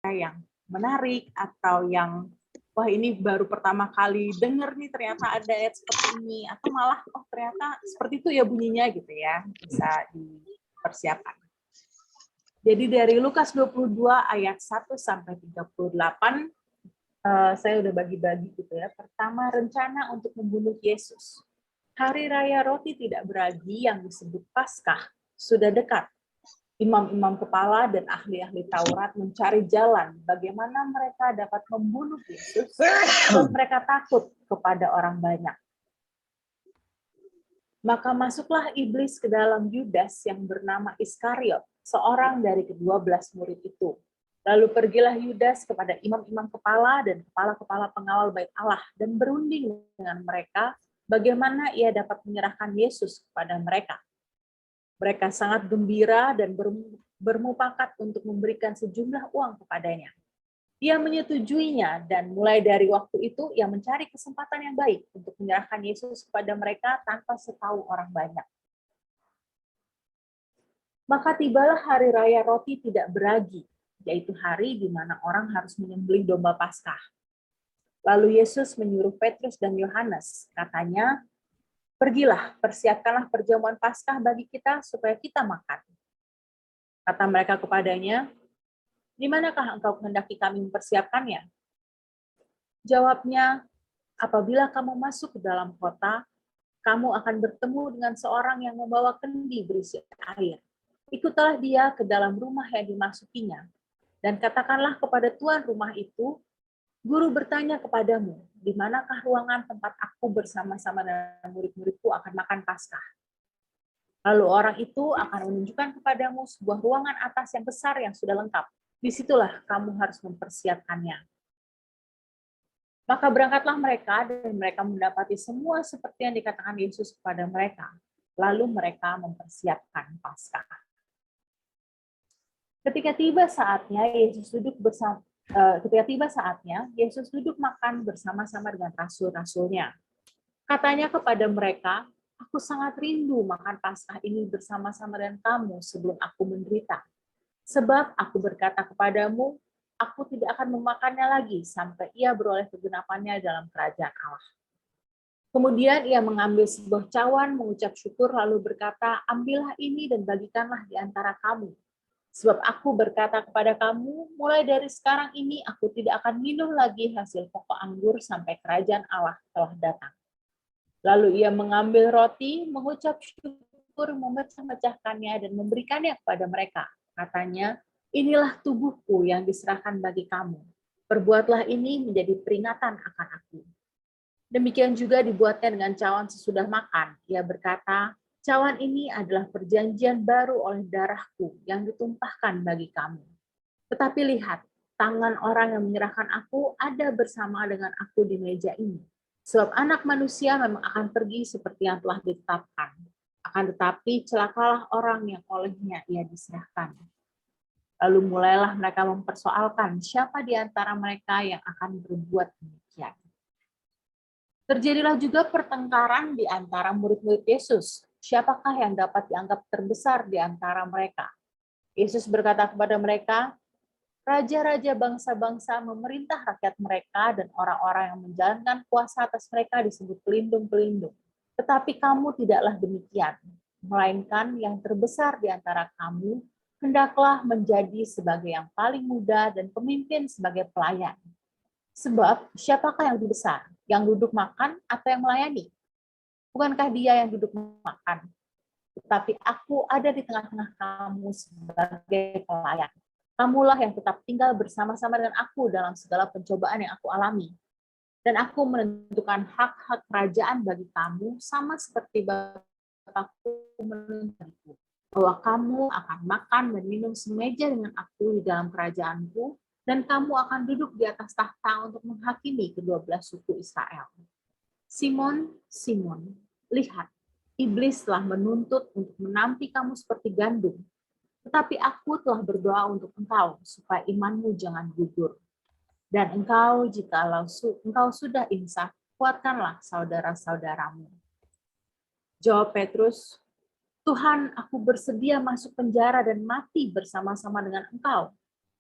yang menarik atau yang wah ini baru pertama kali denger nih ternyata ada ayat seperti ini, atau malah oh ternyata seperti itu ya bunyinya gitu ya, bisa dipersiapkan. Jadi dari Lukas 22 ayat 1 sampai 38 saya udah bagi-bagi gitu ya. Pertama, rencana untuk membunuh Yesus. Hari raya roti tidak beragi yang disebut Paskah sudah dekat. Imam-imam kepala dan ahli-ahli Taurat mencari jalan bagaimana mereka dapat membunuh Yesus sebab mereka takut kepada orang banyak. Maka masuklah iblis ke dalam Yudas yang bernama Iskariot, seorang dari ke-12 murid itu. Lalu pergilah Yudas kepada imam-imam kepala dan kepala-kepala pengawal bait Allah dan berunding dengan mereka bagaimana ia dapat menyerahkan Yesus kepada mereka. Mereka sangat gembira dan bermufakat untuk memberikan sejumlah uang kepadanya. Ia menyetujuinya dan mulai dari waktu itu ia mencari kesempatan yang baik untuk menyerahkan Yesus kepada mereka tanpa setahu orang banyak. Maka tibalah hari raya roti tidak beragi, yaitu hari di mana orang harus menyembelih domba Paskah. Lalu Yesus menyuruh Petrus dan Yohanes, katanya, pergilah, persiapkanlah perjamuan Paskah bagi kita supaya kita makan. Kata mereka kepadanya, di manakah engkau kehendaki kami mempersiapkannya? Jawabnya, apabila kamu masuk ke dalam kota, kamu akan bertemu dengan seorang yang membawa kendi berisi air. Ikutlah dia ke dalam rumah yang dimasukinya, dan katakanlah kepada tuan rumah itu, Guru bertanya kepadamu, di manakah ruangan tempat aku bersama-sama dengan murid-muridku akan makan Paskah? Lalu orang itu akan menunjukkan kepadamu sebuah ruangan atas yang besar yang sudah lengkap. Disitulah kamu harus mempersiapkannya. Maka berangkatlah mereka dan mereka mendapati semua seperti yang dikatakan Yesus kepada mereka. Lalu mereka mempersiapkan Paskah. Ketika tiba saatnya Yesus duduk makan bersama-sama dengan rasul-rasulnya. Katanya kepada mereka, aku sangat rindu makan Paskah ini bersama-sama dengan kamu sebelum aku menderita. Sebab aku berkata kepadamu, aku tidak akan memakannya lagi sampai ia beroleh kegenapannya dalam kerajaan Allah. Kemudian ia mengambil sebuah cawan, mengucap syukur, lalu berkata, ambillah ini dan bagikanlah di antara kamu. Sebab aku berkata kepada kamu, mulai dari sekarang ini aku tidak akan minum lagi hasil pokok anggur sampai kerajaan Allah telah datang. Lalu ia mengambil roti, mengucap syukur, memecah-mecahkannya dan memberikannya kepada mereka. Katanya, inilah tubuhku yang diserahkan bagi kamu. Perbuatlah ini menjadi peringatan akan aku. Demikian juga dibuatnya dengan cawan sesudah makan. Ia berkata, cawan ini adalah perjanjian baru oleh darahku yang ditumpahkan bagi kamu. Tetapi lihat, tangan orang yang menyerahkan aku ada bersama dengan aku di meja ini. Sebab anak manusia memang akan pergi seperti yang telah ditetapkan. Akan tetapi celakalah orang yang olehnya ia diserahkan. Lalu mulailah mereka mempersoalkan siapa di antara mereka yang akan berbuat demikian. Terjadilah juga pertengkaran di antara murid-murid Yesus. Siapakah yang dapat dianggap terbesar di antara mereka? Yesus berkata kepada mereka, raja-raja bangsa-bangsa memerintah rakyat mereka dan orang-orang yang menjalankan kuasa atas mereka disebut pelindung-pelindung. Tetapi kamu tidaklah demikian, melainkan yang terbesar di antara kamu hendaklah menjadi sebagai yang paling muda dan pemimpin sebagai pelayan. Sebab siapakah yang lebih besar, yang duduk makan atau yang melayani? Bukankah dia yang duduk makan? Tetapi aku ada di tengah-tengah kamu sebagai pelayan. Kamulah yang tetap tinggal bersama-sama dengan aku dalam segala pencobaan yang aku alami. Dan aku menentukan hak-hak kerajaan bagi kamu sama seperti Bapakku menentukanku. Bahwa kamu akan makan dan minum semeja dengan aku di dalam kerajaanku, dan kamu akan duduk di atas tahta untuk menghakimi ke-12 suku Israel. Simon, Simon, lihat, iblis telah menuntut untuk menampi kamu seperti gandum, tetapi aku telah berdoa untuk engkau, supaya imanmu jangan gugur. Dan engkau, jikalau engkau sudah insaf, kuatkanlah saudara-saudaramu. Jawab Petrus, Tuhan, aku bersedia masuk penjara dan mati bersama-sama dengan engkau.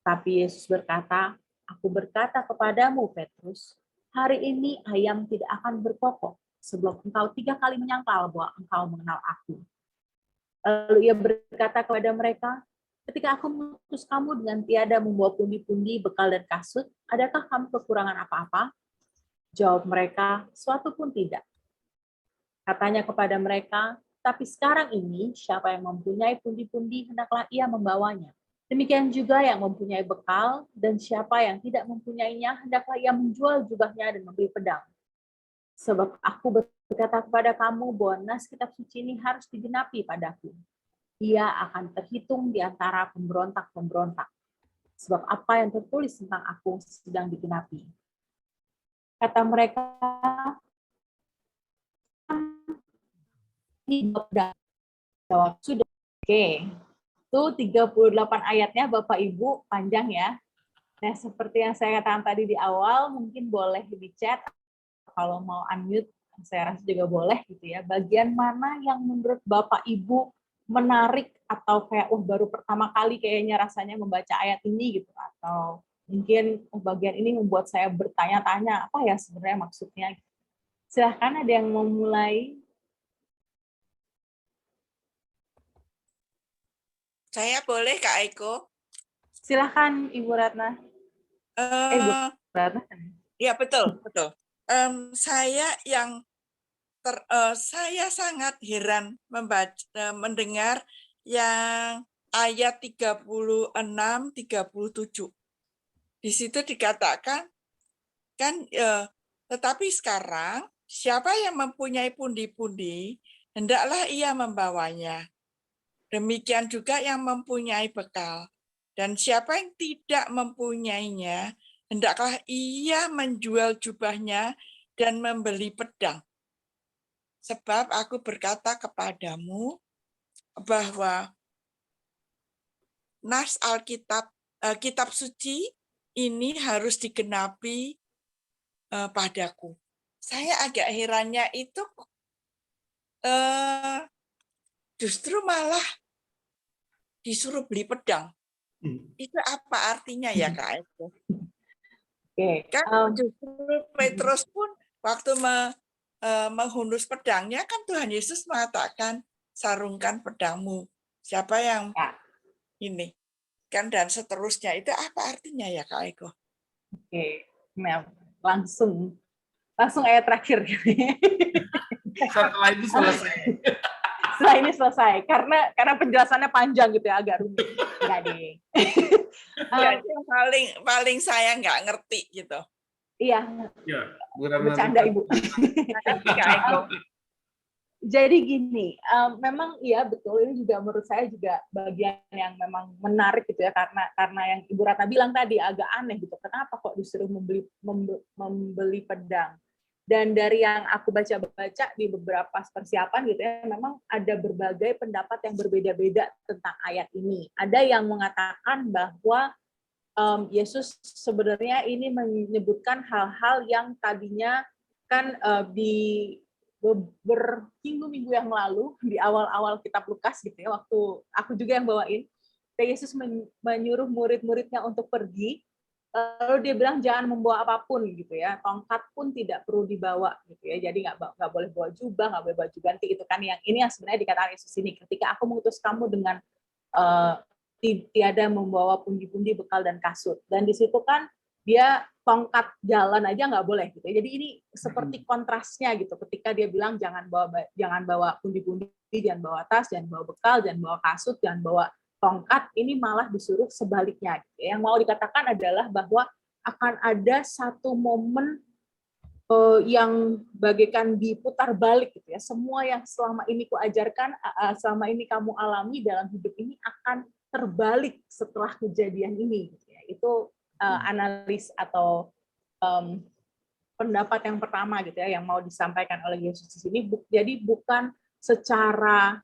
Tapi Yesus berkata, aku berkata kepadamu, Petrus, hari ini ayam tidak akan berkokok sebelum engkau 3 kali menyangkal bahwa engkau mengenal aku. Lalu ia berkata kepada mereka, ketika aku mengutus kamu dengan tiada membawa pundi-pundi, bekal dan kasut, adakah kamu kekurangan apa-apa? Jawab mereka, suatu pun tidak. Katanya kepada mereka, tapi sekarang ini siapa yang mempunyai pundi-pundi, hendaklah ia membawanya. Demikian juga yang mempunyai bekal, dan siapa yang tidak mempunyainya, hendaklah ia menjual jubahnya dan membeli pedang. Sebab aku berkata kepada kamu bahwa nas kitab suci ini harus digenapi padaku. Ia akan terhitung di antara pemberontak-pemberontak. Sebab apa yang tertulis tentang aku sedang digenapi. Kata mereka, jawab sudah. Oke. Itu 38 ayatnya Bapak Ibu, panjang ya. Nah, seperti yang saya katakan tadi di awal, mungkin boleh di chat, kalau mau unmute, saya rasa juga boleh gitu ya. Bagian mana yang menurut Bapak Ibu menarik atau kayak, baru pertama kali kayaknya rasanya membaca ayat ini gitu, atau mungkin bagian ini membuat saya bertanya-tanya, apa ya sebenarnya maksudnya. Silahkan, ada yang mau mulai. Saya boleh, Kak Eko? Silahkan, Ibu Ratna. Bu Ratna. Ya, betul. Saya sangat heran mendengar yang ayat 36, 37. Di situ dikatakan, tetapi sekarang siapa yang mempunyai pundi-pundi, hendaklah ia membawanya. Demikian juga yang mempunyai bekal. Dan siapa yang tidak mempunyainya, hendaklah ia menjual jubahnya dan membeli pedang. Sebab aku berkata kepadamu bahwa nas Alkitab, kitab suci ini harus digenapi padaku. Saya agak herannya itu justru malah disuruh beli pedang. Itu apa artinya ya, Kak Eko? Kan justru Petrus pun waktu menghunus pedangnya, kan Tuhan Yesus mengatakan, sarungkan pedangmu. Siapa yang ini? Kan dan seterusnya. Itu apa artinya ya, Kak Eko? Oke, nah, langsung ayat terakhir. Setelah ini selesai. Setelah ini selesai, karena penjelasannya panjang gitu ya, agak rumit. Enggak deh. Yang paling saya nggak ngerti gitu. Iya. Ya, bercanda Ibu. Jadi gini, memang iya betul, ini juga menurut saya juga bagian yang memang menarik gitu ya, karena yang Ibu Ratna bilang tadi agak aneh gitu. Kenapa kok disuruh membeli pedang? Dan dari yang aku baca-baca di beberapa persiapan gitu ya, memang ada berbagai pendapat yang berbeda-beda tentang ayat ini. Ada yang mengatakan bahwa Yesus sebenarnya ini menyebutkan hal-hal yang tadinya kan di berminggu-minggu yang lalu, di awal-awal kitab Lukas gitu ya, waktu aku juga yang bawain, Yesus menyuruh murid-muridnya untuk pergi. Lalu dia bilang jangan membawa apapun gitu ya, tongkat pun tidak perlu dibawa gitu ya, jadi nggak boleh bawa jubah, nggak boleh baju ganti, itu kan yang ini yang sebenarnya dikatakan Yesus ini, ketika aku mengutus kamu dengan tiada membawa pundi-pundi, bekal dan kasut, dan di situ kan dia tongkat jalan aja nggak boleh gitu ya. Jadi ini seperti kontrasnya gitu, ketika dia bilang jangan bawa pundi-pundi, jangan bawa tas, jangan bawa bekal, jangan bawa kasut, jangan bawa tongkat, ini malah disuruh sebaliknya. Yang mau dikatakan adalah bahwa akan ada satu momen yang bagaikan diputar balik gitu ya. Semua yang selama ini kuajarkan, selama ini kamu alami dalam hidup ini akan terbalik setelah kejadian ini. Gitu ya. Itu analis atau pendapat yang pertama gitu ya, yang mau disampaikan oleh Yesus di sini. Jadi bukan secara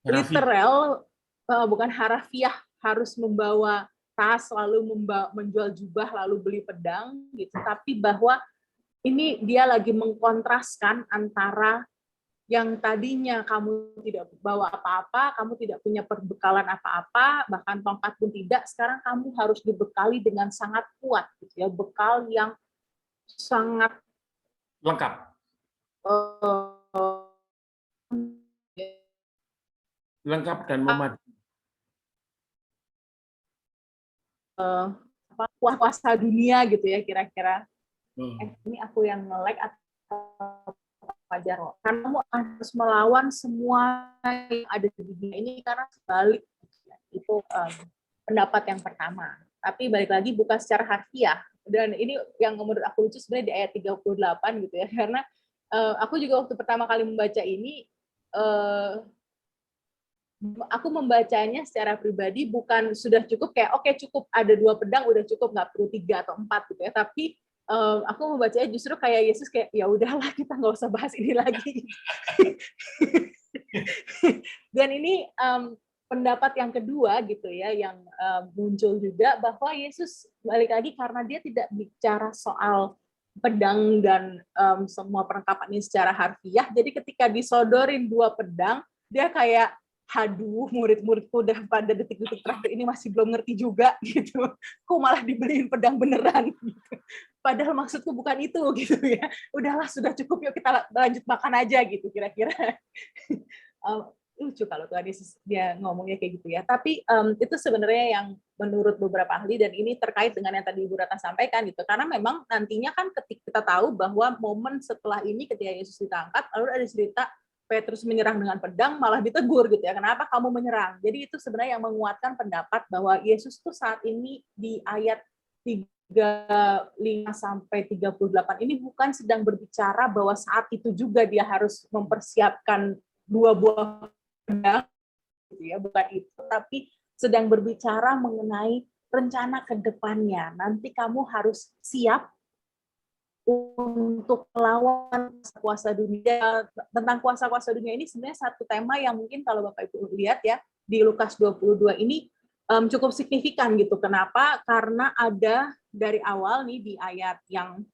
literal, bukan harafiah harus membawa tas lalu menjual jubah lalu beli pedang gitu, tapi bahwa ini dia lagi mengkontraskan antara yang tadinya kamu tidak bawa apa-apa, kamu tidak punya perbekalan apa-apa, bahkan tongkat pun tidak, sekarang kamu harus dibekali dengan sangat kuat, gitu ya, bekal yang sangat lengkap. Lengkap dan memadai. Kuasa dunia gitu ya kira-kira. Ini aku yang nge-lag atau wajar, karena kamu harus melawan semua yang ada di dunia ini karena sebalik. Itu pendapat yang pertama. Tapi balik lagi bukan secara harfiah. Dan ini yang menurut aku lucu sebenarnya di ayat 38 gitu ya, karena aku juga waktu pertama kali membaca ini, aku membacanya secara pribadi bukan sudah cukup kayak oke, cukup ada 2 pedang udah cukup, nggak perlu 3 atau 4 gitu ya, tapi aku membacanya justru kayak Yesus kayak ya udahlah, kita nggak usah bahas ini lagi. Dan ini pendapat yang kedua gitu ya, yang muncul juga, bahwa Yesus balik lagi karena dia tidak bicara soal pedang dan semua perlengkapan ini secara harfiah, jadi ketika disodorin 2 pedang, dia kayak aduh, murid-muridku udah pada detik-detik terakhir ini masih belum ngerti juga gitu. Kok malah dibeliin pedang beneran gitu. Padahal maksudku bukan itu gitu ya. Udahlah, sudah cukup, yuk kita lanjut makan aja gitu kira-kira. Lucu kalau Tuhan Yesus dia ngomongnya kayak gitu ya. Tapi itu sebenarnya yang menurut beberapa ahli, dan ini terkait dengan yang tadi Ibu Ratna sampaikan gitu. Karena memang nantinya kan ketika kita tahu bahwa momen setelah ini ketika Yesus ditangkap, lalu ada cerita Petrus menyerang dengan pedang, malah ditegur gitu ya, kenapa kamu menyerang? Jadi itu sebenarnya yang menguatkan pendapat bahwa Yesus tuh saat ini di ayat 35 sampai 38 ini bukan sedang berbicara bahwa saat itu juga dia harus mempersiapkan 2 buah pedang gitu ya, bukan itu, tapi sedang berbicara mengenai rencana ke depannya. Nanti kamu harus siap untuk melawan kuasa dunia. Tentang kuasa-kuasa dunia ini sebenarnya satu tema yang mungkin kalau Bapak Ibu lihat ya, di Lukas 22 ini cukup signifikan gitu. Kenapa? Karena ada dari awal nih di ayat yang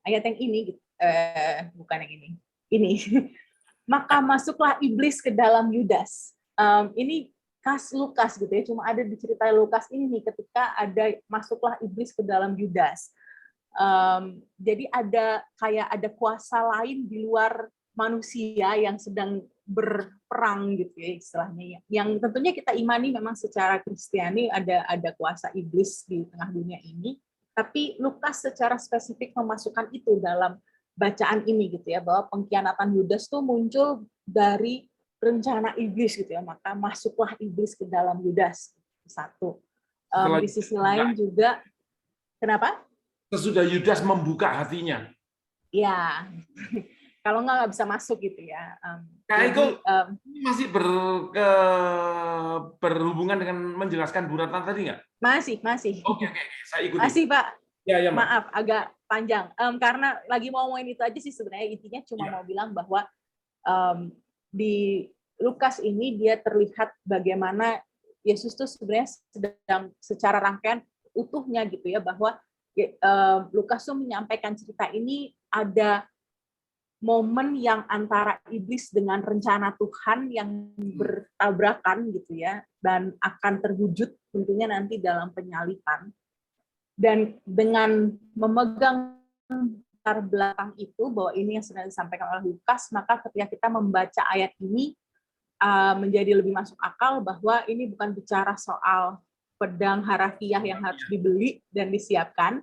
ayat yang ini gitu. Bukan yang ini. Ini. Maka masuklah iblis ke dalam Yudas. Ini khas Lukas gitu ya, cuma ada di cerita Lukas ini nih, ketika ada masuklah iblis ke dalam Yudas. Jadi ada kayak ada kuasa lain di luar manusia yang sedang berperang gitu ya istilahnya, yang tentunya kita imani memang secara Kristiani ada kuasa iblis di tengah dunia ini, tapi Lukas secara spesifik memasukkan itu dalam bacaan ini gitu ya, bahwa pengkhianatan Yudas tuh muncul dari rencana iblis gitu ya, maka masuklah iblis ke dalam Yudas. Satu. Di sisi lain juga, kenapa? Sesudah Yudas membuka hatinya. Ya, kalau nggak bisa masuk gitu ya. Itu masih berhubungan dengan menjelaskan Bu Ratna tadi nggak? Masih. Oke, saya ikuti. Masih Pak. Ya, maaf, agak panjang. Karena lagi mau ngomongin itu aja sih sebenarnya, intinya cuma mau bilang bahwa di Lukas ini dia terlihat bagaimana Yesus tuh sebenarnya sedang secara rangkaian utuhnya gitu ya, bahwa Lukas tuh menyampaikan cerita ini ada momen yang antara iblis dengan rencana Tuhan yang bertabrakan gitu ya, dan akan terwujud tentunya nanti dalam penyalipan. Dan dengan memegang latar belakang itu, bahwa ini yang sedang disampaikan oleh Lukas, maka ketika kita membaca ayat ini menjadi lebih masuk akal bahwa ini bukan bicara soal pedang harafiah yang harus dibeli dan disiapkan,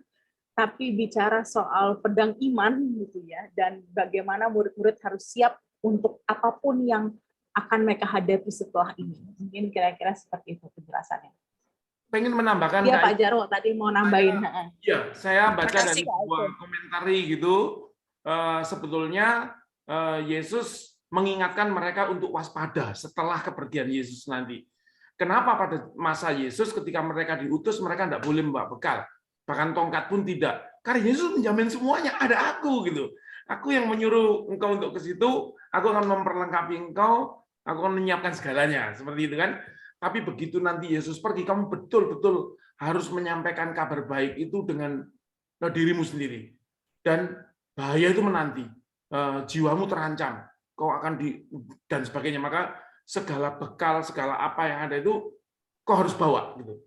tapi bicara soal pedang iman gitu ya, dan bagaimana murid-murid harus siap untuk apapun yang akan mereka hadapi setelah ini. Mungkin kira-kira seperti itu penjelasannya. Pengen menambahkan. Iya Pak Jarwo tadi mau nambahin. Iya, saya baca dari sebuah komentari gitu, sebetulnya Yesus mengingatkan mereka untuk waspada setelah kepergian Yesus nanti. Kenapa pada masa Yesus ketika mereka diutus mereka tidak boleh membawa bekal, bahkan tongkat pun tidak. Karena Yesus menjamin semuanya, ada aku gitu. Aku yang menyuruh engkau untuk ke situ, aku akan memperlengkapi engkau, aku akan menyiapkan segalanya, seperti itu kan. Tapi begitu nanti Yesus pergi, kamu betul-betul harus menyampaikan kabar baik itu dengan dirimu sendiri. Dan bahaya itu menanti. jiwamu terancam, kau akan dan sebagainya. Maka segala bekal, segala apa yang ada itu kau harus bawa gitu.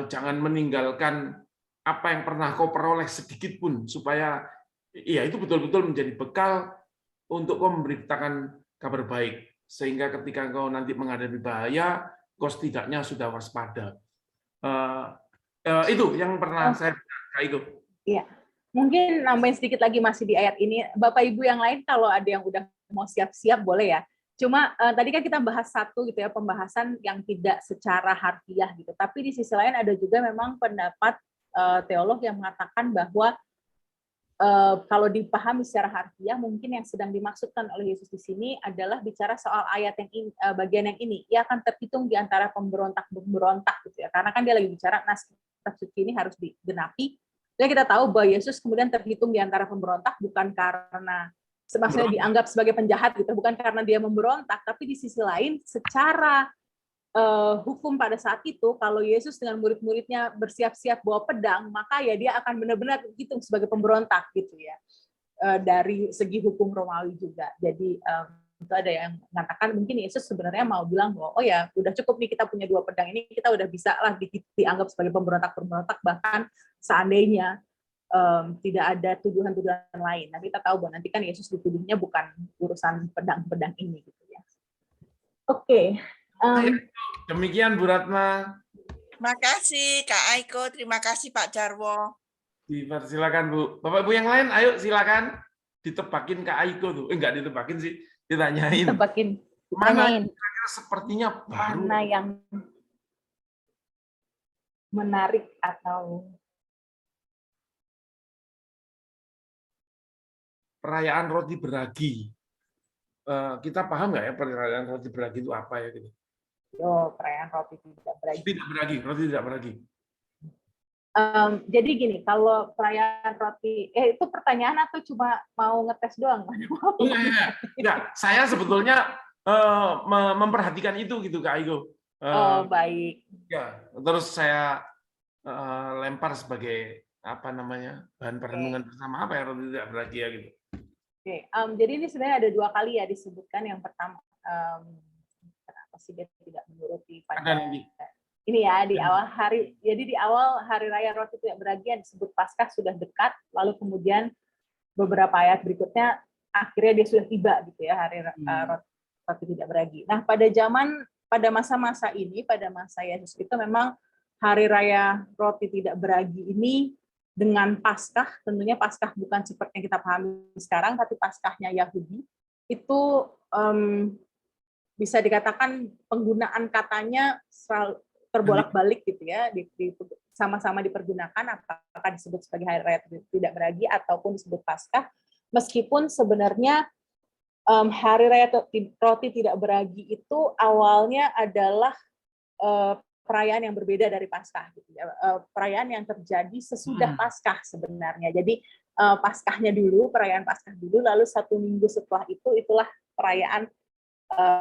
Jangan meninggalkan apa yang pernah kau peroleh sedikit pun, supaya ya itu betul-betul menjadi bekal untuk kau memberitakan kabar baik, sehingga ketika kau nanti menghadapi bahaya, kau setidaknya sudah waspada. Itu yang pernah saya Kak Iko. Iya, mungkin nambahin sedikit lagi masih di ayat ini. Bapak Ibu yang lain kalau ada yang udah mau siap-siap boleh ya. Cuma tadi kan kita bahas satu gitu ya, pembahasan yang tidak secara harfiah gitu. Tapi di sisi lain ada juga memang pendapat teolog yang mengatakan bahwa kalau dipahami secara harfiah, mungkin yang sedang dimaksudkan oleh Yesus di sini adalah bicara soal ayat yang ini, bagian yang ini. Ia akan terhitung di antara pemberontak-pemberontak gitu ya. Karena kan dia lagi bicara nas kitab suci ini harus digenapi. Jadi kita tahu bahwa Yesus kemudian terhitung di antara pemberontak bukan karena maksudnya dianggap sebagai penjahat gitu, bukan karena dia memberontak, tapi di sisi lain secara hukum pada saat itu, kalau Yesus dengan murid-muridnya bersiap-siap bawa pedang, maka ya dia akan benar-benar dihitung sebagai pemberontak gitu ya, dari segi hukum Romawi juga. Jadi itu ada yang mengatakan mungkin Yesus sebenarnya mau bilang bahwa oh ya udah cukup nih kita punya 2 pedang ini, kita udah bisa lah dianggap sebagai pemberontak-pemberontak, bahkan seandainya tidak ada tuduhan-tuduhan lain. Nah, kita tahu bahwa nanti kan Yesus dituduhnya bukan urusan pedang-pedang ini gitu ya. Oke. Demikian Bu Ratna. Terima kasih Kak Aiko, terima kasih Pak Jarwo. Silakan Bu. Bapak Ibu yang lain, ayo silakan ditebakin Kak Aiko tuh. Enggak ditebakin sih, ditanyain. Tebakin. Mana kira-kira sepertinya baru. Mana yang menarik atau perayaan roti beragi. Kita paham nggak ya perayaan roti beragi itu apa ya gitu? Perayaan roti tidak beragi. Roti tidak beragi. Jadi gini, kalau perayaan roti, itu pertanyaan atau cuma mau ngetes doang? Enggak, saya sebetulnya memperhatikan itu gitu Kak Aiko. Baik. Ya, terus saya lempar sebagai apa namanya bahan perenungan bersama apa ya roti tidak beragi ya gitu. Oke, jadi ini sebenarnya ada 2 kali ya disebutkan. Yang pertama, kenapa sih dia tidak menuruti pada ini ya di awal hari. Jadi di awal hari raya roti tidak beragi yang disebut Paskah sudah dekat, lalu kemudian beberapa ayat berikutnya akhirnya dia sudah tiba gitu ya hari roti tidak beragi. Nah pada masa-masa ini, pada masa Yesus itu memang hari raya roti tidak beragi ini dengan Paskah, tentunya Paskah bukan seperti yang kita pahami sekarang, tapi Paskahnya Yahudi, itu bisa dikatakan penggunaan katanya terbolak-balik gitu ya, sama-sama dipergunakan, apakah disebut sebagai hari raya tidak beragi ataupun disebut Paskah, meskipun sebenarnya hari raya roti tidak beragi itu awalnya adalah perayaan yang berbeda dari Paskah, gitu ya. Perayaan yang terjadi sesudah Paskah sebenarnya. Jadi Paskahnya dulu, perayaan Paskah dulu, lalu 1 minggu setelah itu itulah perayaan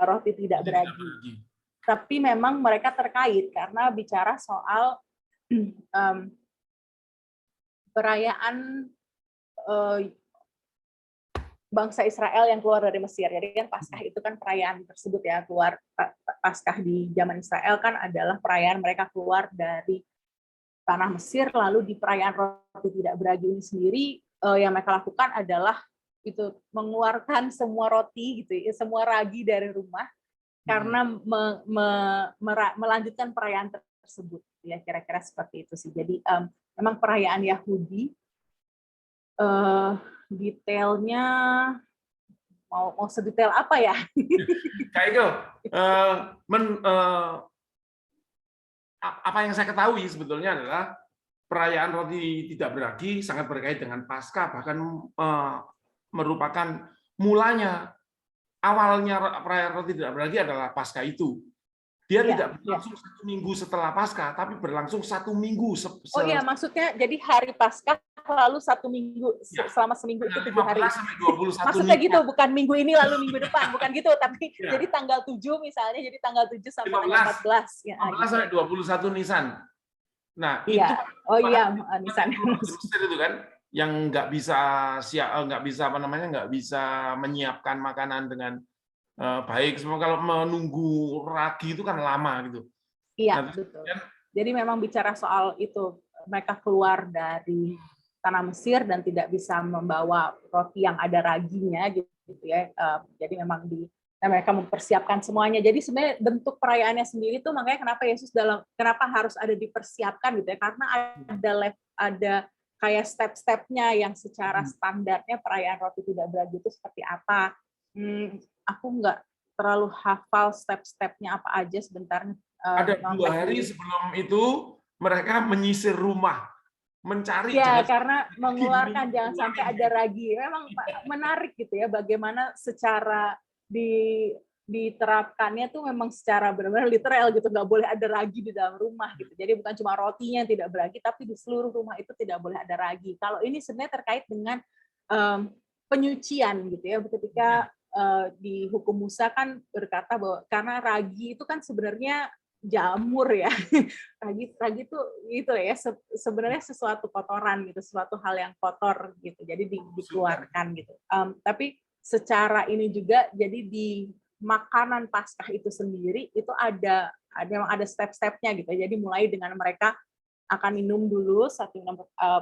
roti tidak beragi. Tapi memang mereka terkait karena bicara soal perayaan bangsa Israel yang keluar dari Mesir. Jadi kan Paskah itu kan perayaan tersebut ya, keluar Paskah di zaman Israel kan adalah perayaan mereka keluar dari tanah Mesir, lalu di perayaan roti tidak beragi ini sendiri yang mereka lakukan adalah itu mengeluarkan semua roti gitu ya, semua ragi dari rumah karena melanjutkan perayaan tersebut ya, kira-kira seperti itu sih. Jadi memang perayaan Yahudi detailnya mau sedetail apa ya? Kayak itu, apa yang saya ketahui sebetulnya adalah perayaan roti tidak beragi sangat berkait dengan Paskah, bahkan merupakan mulanya, awalnya perayaan roti tidak beragi adalah Paskah itu. Dia tidak berlangsung 1 minggu setelah Paskah, tapi berlangsung 1 minggu. Oh iya, maksudnya jadi hari Paskah lalu 1 minggu, selama seminggu itu 7 hari. Maksudnya gitu, bukan minggu ini lalu minggu depan, bukan gitu, tapi jadi tanggal 7 misalnya, jadi tanggal 7 sampai tanggal 14. 15 sampai 21 Nisan. Nah, iya. itu oh iya, Nisan. Mesir itu kan. yang nggak bisa menyiapkan makanan dengan baik. Semua kalau menunggu ragi itu kan lama gitu. Iya, betul. Jadi memang bicara soal itu, mereka keluar dari tanah Mesir dan tidak bisa membawa roti yang ada raginya gitu ya. Jadi memang mereka mempersiapkan semuanya. Jadi sebenarnya bentuk perayaannya sendiri tuh makanya kenapa harus ada dipersiapkan gitu ya, karena ada kayak step-stepnya yang secara standarnya perayaan roti tidak beragi itu seperti apa. Aku nggak terlalu hafal step-stepnya apa aja sebentar. Ada 2 hari sebelum itu mereka menyisir rumah, mencari karena mengeluarkan jangan sampai ada ragi. Memang menarik gitu ya bagaimana secara diterapkannya tuh memang secara benar-benar literal gitu, nggak boleh ada ragi di dalam rumah gitu. Jadi bukan cuma rotinya yang tidak beragi, tapi di seluruh rumah itu tidak boleh ada ragi. Kalau ini sebenarnya terkait dengan penyucian gitu ya, ketika di hukum Musa kan berkata bahwa karena ragi itu kan sebenarnya jamur ya, ragi itu ya sebenarnya sesuatu kotoran gitu, sesuatu hal yang kotor gitu, jadi dikeluarkan gitu. Tapi secara ini juga jadi di makanan Paskah itu sendiri itu memang ada step-stepnya gitu. Jadi mulai dengan mereka akan minum dulu satu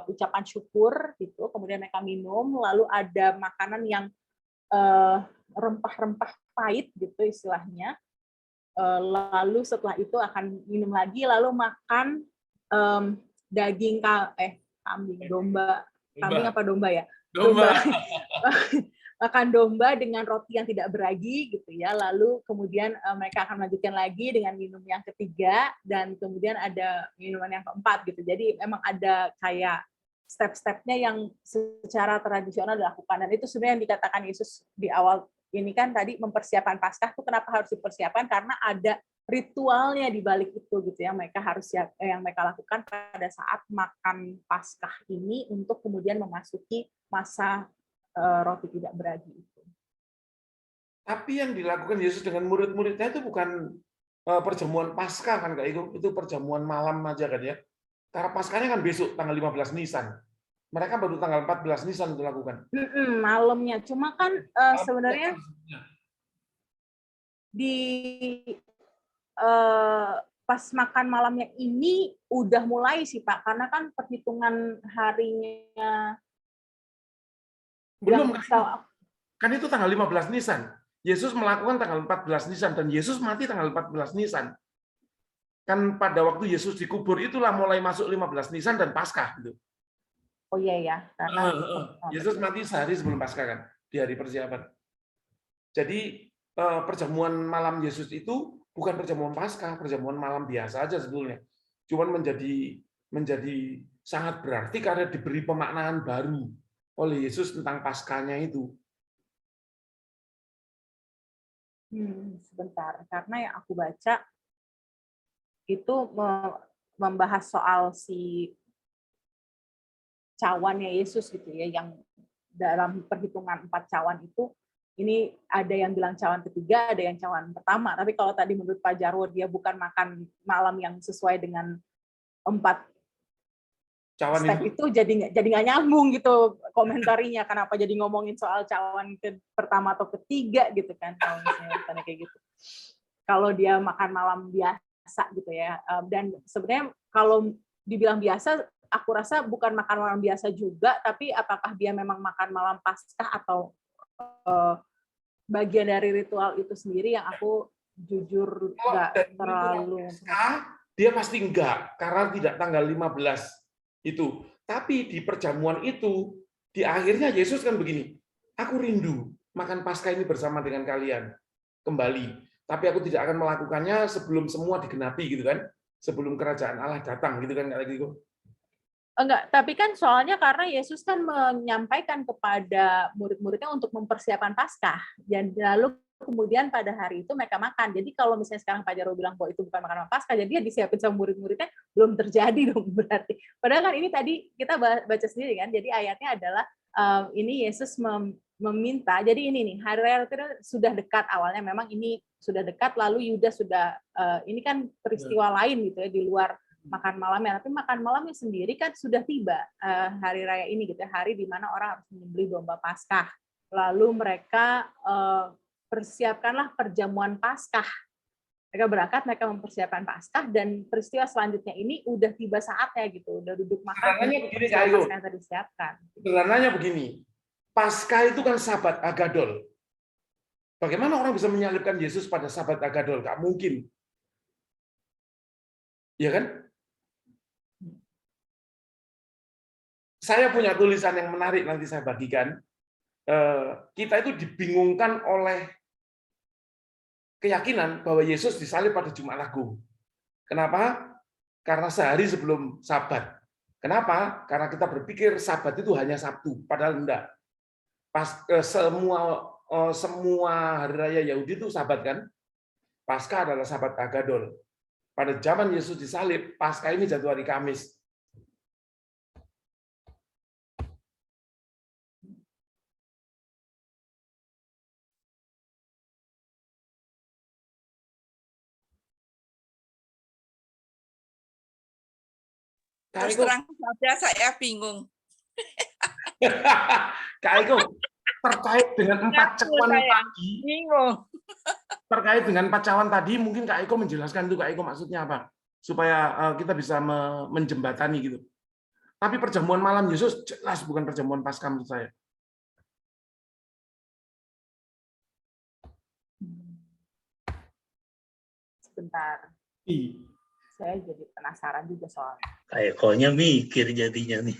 ucapan syukur gitu, kemudian mereka minum, lalu ada makanan yang rempah-rempah pahit gitu istilahnya. Lalu setelah itu akan minum lagi, lalu makan daging kambing, kambing apa domba ya? Domba. Makan domba dengan roti yang tidak beragi gitu ya. Lalu kemudian mereka akan melanjutkan lagi dengan minum yang ketiga dan kemudian ada minuman yang keempat gitu. Jadi memang ada kayak step-stepnya yang secara tradisional dilakukan, dan itu sebenarnya yang dikatakan Yesus di awal ini kan tadi mempersiapkan Paskah itu kenapa harus dipersiapkan, karena ada ritualnya di balik itu gitu ya, mereka lakukan pada saat makan Paskah ini untuk kemudian memasuki masa roti tidak beragi itu. Tapi yang dilakukan Yesus dengan murid-muridnya itu bukan perjamuan Paskah kan Kak Iko, itu perjamuan malam aja kan ya. Karena Paskahnya kan besok tanggal 15 Nisan. Mereka baru tanggal 14 Nisan itu lakukan. Malamnya. Cuma kan sebenarnya di pas makan malamnya ini udah mulai sih Pak, karena kan perhitungan harinya belum kan itu tanggal 15 Nisan. Yesus melakukan tanggal 14 Nisan dan Yesus mati tanggal 14 Nisan. Kan pada waktu Yesus dikubur itulah mulai masuk 15 Nisan dan Paskah gitu. Oh iya ya, karena Yesus mati sehari sebelum Paskah kan, di hari persiapan. Jadi perjamuan malam Yesus itu bukan perjamuan Paskah, perjamuan malam biasa aja sebetulnya. Cuman menjadi sangat berarti karena diberi pemaknaan baru oleh Yesus tentang Paskahnya itu. Sebentar, karena yang aku baca itu membahas soal si cawannya Yesus gitu ya, yang dalam perhitungan 4 cawan itu, ini ada yang bilang cawan ketiga, ada yang cawan pertama. Tapi kalau tadi menurut Pak Jarwo dia bukan makan malam yang sesuai dengan 4 cawan step itu jadi nggak nyambung gitu komentarinya, kenapa jadi ngomongin soal cawan pertama atau ketiga gitu kan, kalau misalnya kayak gitu. Kalau dia makan malam biasa gitu ya, dan sebenarnya kalau dibilang biasa, aku rasa bukan makan malam biasa juga, tapi apakah dia memang makan malam Paskah atau bagian dari ritual itu sendiri yang aku jujur nggak terlalu. Dia pasti enggak, karena tidak tanggal 15 itu. Tapi di perjamuan itu, di akhirnya Yesus kan begini, aku rindu makan Paskah ini bersama dengan kalian kembali. Tapi aku tidak akan melakukannya sebelum semua digenapi gitu kan, sebelum kerajaan Allah datang gitu kan kayak gitu. Enggak, tapi kan soalnya karena Yesus kan menyampaikan kepada murid-muridnya untuk mempersiapkan Paskah, dan lalu kemudian pada hari itu mereka makan. Jadi kalau misalnya sekarang Pak Jarwo bilang bahwa itu bukan makanan Paskah, jadi dia disiapin sama murid-muridnya, belum terjadi dong berarti. Padahal kan ini tadi kita baca sendiri kan, jadi ayatnya adalah ini Yesus meminta, jadi ini nih, hari raya itu sudah dekat, awalnya memang ini sudah dekat, lalu Yudas sudah, ini kan peristiwa lain gitu ya, di luar makan malamnya. Tapi makan malamnya sendiri kan sudah tiba hari raya ini gitu, hari di mana orang harus menyembelih domba Paskah. Lalu mereka persiapkanlah perjamuan Paskah. Mereka berangkat, mereka mempersiapkan Paskah, dan peristiwa selanjutnya ini udah tiba saatnya gitu, udah duduk makan. Sederhananya begini, Kak Aiko. Paskah yang tadi disiapkan. Sederhananya begini, Paskah itu kan Sabat Agadol. Bagaimana orang bisa menyalibkan Yesus pada Sabat Agadol? Gak mungkin. Ya kan? Saya punya tulisan yang menarik, nanti saya bagikan. Kita itu dibingungkan oleh keyakinan bahwa Yesus disalib pada Jumat Agung. Kenapa? Karena sehari sebelum Sabat. Kenapa? Karena kita berpikir Sabat itu hanya Sabtu, padahal enggak. Semua hari raya Yahudi itu Sabat kan? Paskah adalah Sabat Agadol. Pada zaman Yesus disalib, Paskah ini jatuh hari Kamis. Terus terang saja saya bingung. Kak Aiko, terkait dengan 4 cawan tadi, bingung. Terkait dengan 4 cawan tadi, mungkin Kak Aiko menjelaskan itu, Kak Aiko maksudnya apa? Supaya kita bisa menjembatani gitu. Tapi perjamuan malam Yesus jelas bukan perjamuan Paskah menurut saya. Sebentar. Saya jadi penasaran juga soalnya. Kayaknya mikir jadinya nih.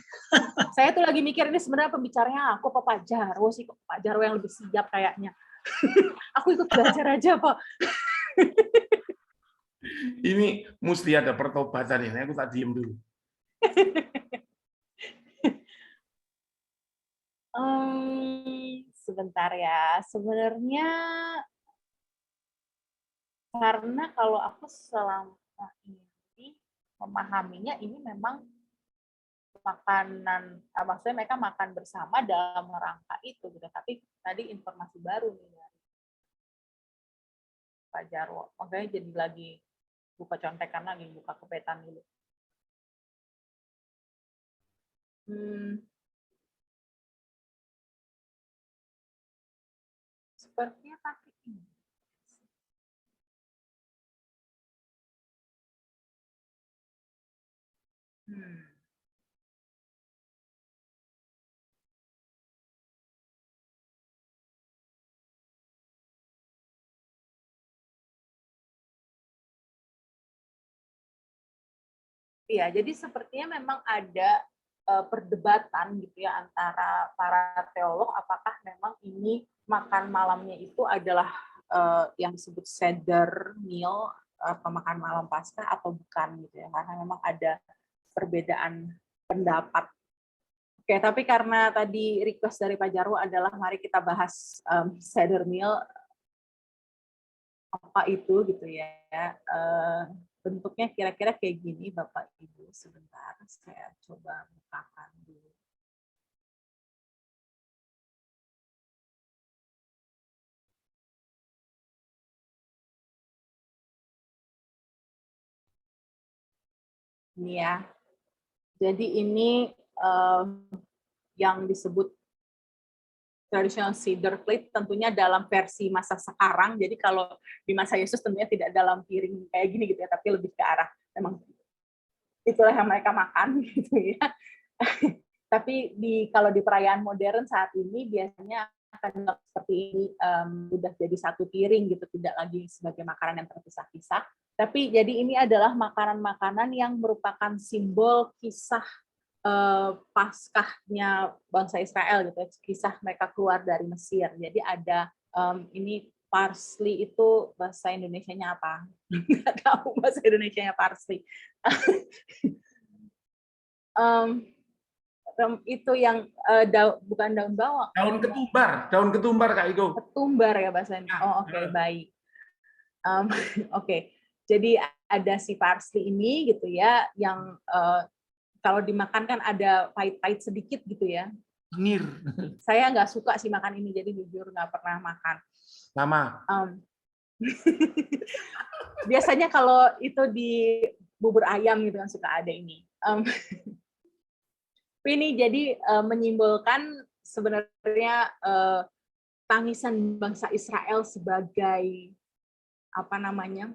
Saya tuh lagi mikir ini sebenarnya pembicaranya aku apa Pak Jarwo sih, kok Pak Jarwo yang lebih siap kayaknya. Aku ikut belajar aja, Pak. Ini mesti ada pertobatan ini, aku tak diem dulu. Sebentar ya, sebenarnya karena kalau aku selama ini memahaminya ini memang makanan, maksudnya mereka makan bersama dalam rangka itu gitu. Tapi tadi informasi baru nih dari Pak Jarwo, makanya jadi lagi buka contekan lagi, buka kepetan dulu. Sepertinya pakai ini. Iya, jadi sepertinya memang ada perdebatan gitu ya antara para teolog apakah memang ini makan malamnya itu adalah yang disebut Seder meal atau makan malam Paskah atau bukan gitu ya, karena memang ada perbedaan pendapat. Oke, tapi karena tadi request dari Pak Jarwo adalah mari kita bahas Seder meal, apa itu gitu ya. Bentuknya kira-kira kayak gini, Bapak Ibu. Sebentar, saya coba bukakan dulu. Ini ya. Jadi ini yang disebut traditional Seder plate tentunya dalam versi masa sekarang. Jadi kalau di masa Yesus tentunya tidak dalam piring kayak gini gitu ya, tapi lebih ke arah memang itulah yang mereka makan gitu ya. Tapi kalau di perayaan modern saat ini biasanya akan seperti ini, udah jadi satu piring gitu, tidak lagi sebagai makanan yang terpisah-pisah. Tapi jadi ini adalah makanan-makanan yang merupakan simbol kisah Paskahnya bangsa Israel gitu, kisah mereka keluar dari Mesir. Jadi ada ini parsley itu bahasa Indonesianya apa? Nggak tahu bahasa Indonesianya parsley. Itu yang bukan daun bawang. Daun ketumbar Kak Iko. Ketumbar ya bahasanya. Oh oke, baik. Oke. Jadi ada si parsley ini gitu ya, yang kalau dimakan kan ada pahit-pahit sedikit gitu ya. Nyir. Saya nggak suka sih makan ini, jadi jujur nggak pernah makan. Sama. Biasanya kalau itu bubur ayam gitu kan suka ada ini. Ini jadi menyimbolkan sebenarnya tangisan bangsa Israel sebagai apa namanya,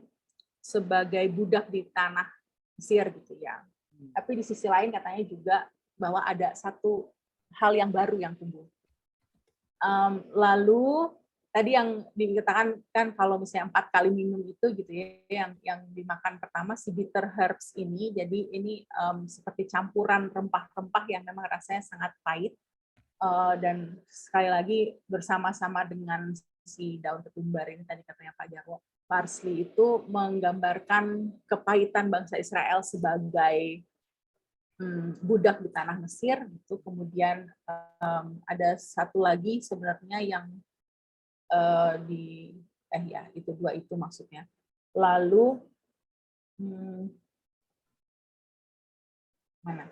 sebagai budak di tanah Mesir gitu ya. Tapi di sisi lain katanya juga bahwa ada satu hal yang baru yang tumbuh. Lalu tadi yang dikatakan kan kalau misalnya 4 kali minum itu gitu ya, yang dimakan pertama si bitter herbs ini, jadi ini seperti campuran rempah-rempah yang memang rasanya sangat pahit, dan sekali lagi bersama-sama dengan si daun ketumbar ini tadi katanya Pak Jarwo, parsley itu menggambarkan kepahitan bangsa Israel sebagai budak di tanah Mesir. Itu kemudian ada satu lagi sebenarnya yang itu 2 itu maksudnya. Lalu mana?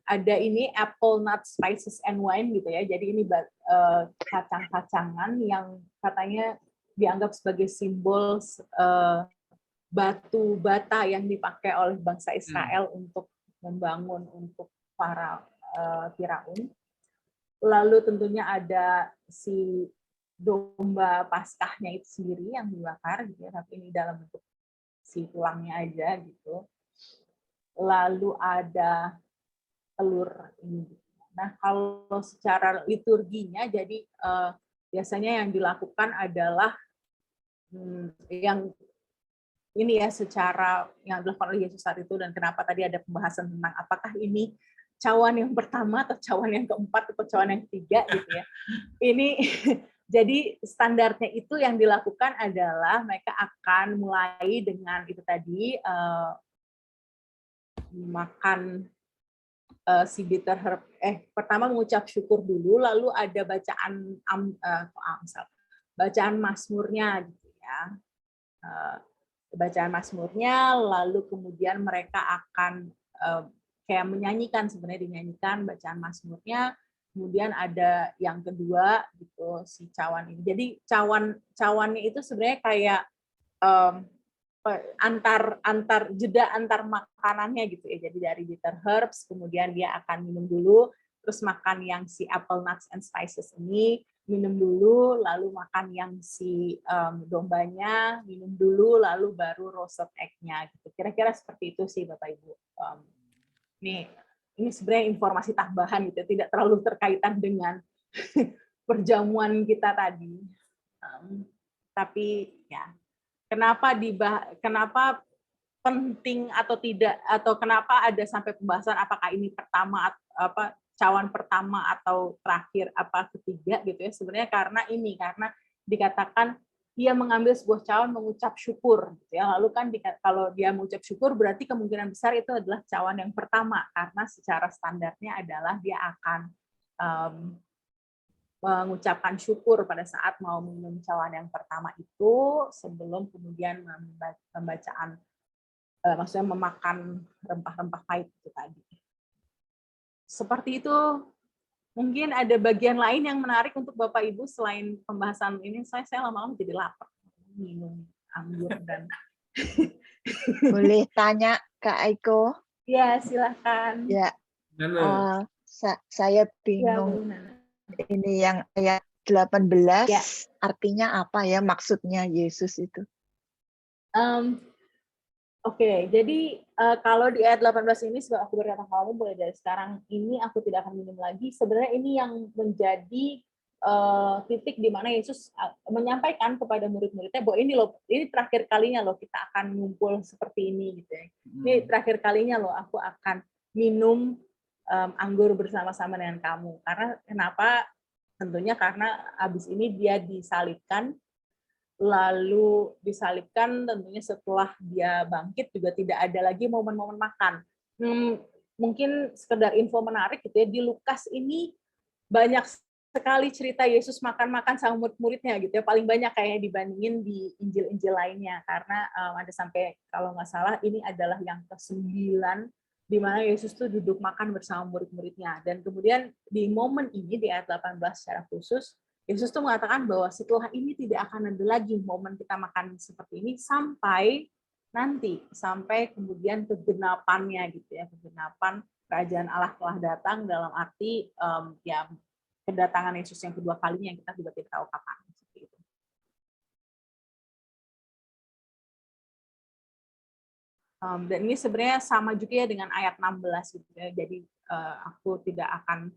Ada ini apple nut spices and wine gitu ya. Jadi ini kacang-kacangan yang katanya dianggap sebagai simbol batu bata yang dipakai oleh bangsa Israel untuk membangun untuk para Firaun. Lalu tentunya ada si domba Paskahnya itu sendiri yang dibakar gitu ya, tapi ini dalam bentuk si tulangnya aja gitu. Lalu ada telur ini. Nah, kalau secara liturginya jadi biasanya yang dilakukan adalah yang ini ya, secara yang dilakukan oleh Yesus saat itu, dan kenapa tadi ada pembahasan tentang apakah ini cawan yang pertama atau cawan yang keempat atau cawan yang ketiga gitu ya. Ini jadi standarnya itu yang dilakukan adalah mereka akan mulai dengan itu tadi makan si bitter herb. Pertama mengucap syukur dulu, lalu ada bacaan Mazmurnya gitu ya. Bacaan Mazmurnya, lalu kemudian mereka akan kayak menyanyikan, sebenarnya dinyanyikan bacaan Mazmurnya. Kemudian ada yang kedua gitu si cawan ini. Jadi cawannya itu sebenarnya kayak jeda antar makanannya gitu ya. Jadi dari bitter herbs, kemudian dia akan minum dulu, terus makan yang si apple nuts and spices ini, minum dulu, lalu makan yang si dombanya, minum dulu, lalu baru roasted egg-nya gitu. Kira-kira seperti itu sih Bapak Ibu. Ini sebenarnya informasi tambahan gitu, tidak terlalu terkaitan dengan perjamuan kita tadi. Tapi ya, kenapa penting atau tidak, atau kenapa ada sampai pembahasan apakah ini pertama apa cawan pertama atau terakhir apa ketiga gitu ya, sebenarnya karena dikatakan dia mengambil sebuah cawan mengucap syukur gitu ya. Lalu kan kalau dia mengucap syukur berarti kemungkinan besar itu adalah cawan yang pertama, karena secara standarnya adalah dia akan mengucapkan syukur pada saat mau minum cawan yang pertama itu sebelum kemudian maksudnya memakan rempah-rempah pahit itu tadi. Seperti itu. Mungkin ada bagian lain yang menarik untuk Bapak Ibu selain pembahasan ini. Saya lama-lama jadi lapar minum anggur dan. Boleh tanya Kak Aiko? Ya, silakan. Ya. Saya bingung. Ya, ini yang ayat 18 ya. Artinya apa ya maksudnya Yesus itu? Oke, jadi kalau di ayat 18 ini, sebab aku berkata kamu mulai dari sekarang ini aku tidak akan minum lagi. Sebenarnya ini yang menjadi titik di mana Yesus menyampaikan kepada murid-muridnya bahwa ini terakhir kalinya loh kita akan ngumpul seperti ini gitu ya. Ini terakhir kalinya loh aku akan minum anggur bersama-sama dengan kamu. Karena kenapa? Tentunya karena habis ini dia disalibkan. Lalu disalibkan, tentunya setelah dia bangkit juga tidak ada lagi momen-momen makan. Mungkin sekedar info menarik gitu ya, di Lukas ini banyak sekali cerita Yesus makan-makan sama murid-muridnya gitu ya, paling banyak kayaknya dibandingin di Injil-Injil lainnya, karena ada sampai kalau nggak salah ini adalah yang ke-9 di mana Yesus tuh duduk makan bersama murid-muridnya. Dan kemudian di momen ini di ayat 18 secara khusus Yesus tuh mengatakan bahwa setelah ini tidak akan ada lagi momen kita makan seperti ini sampai nanti sampai kemudian kegenapannya gitu ya, kegenapan kerajaan Allah telah datang dalam arti ya kedatangan Yesus yang kedua kalinya yang kita juga tidak tahu kapan. Seperti itu. Dan ini sebenarnya sama juga ya dengan ayat 16 gitu ya. Jadi aku tidak akan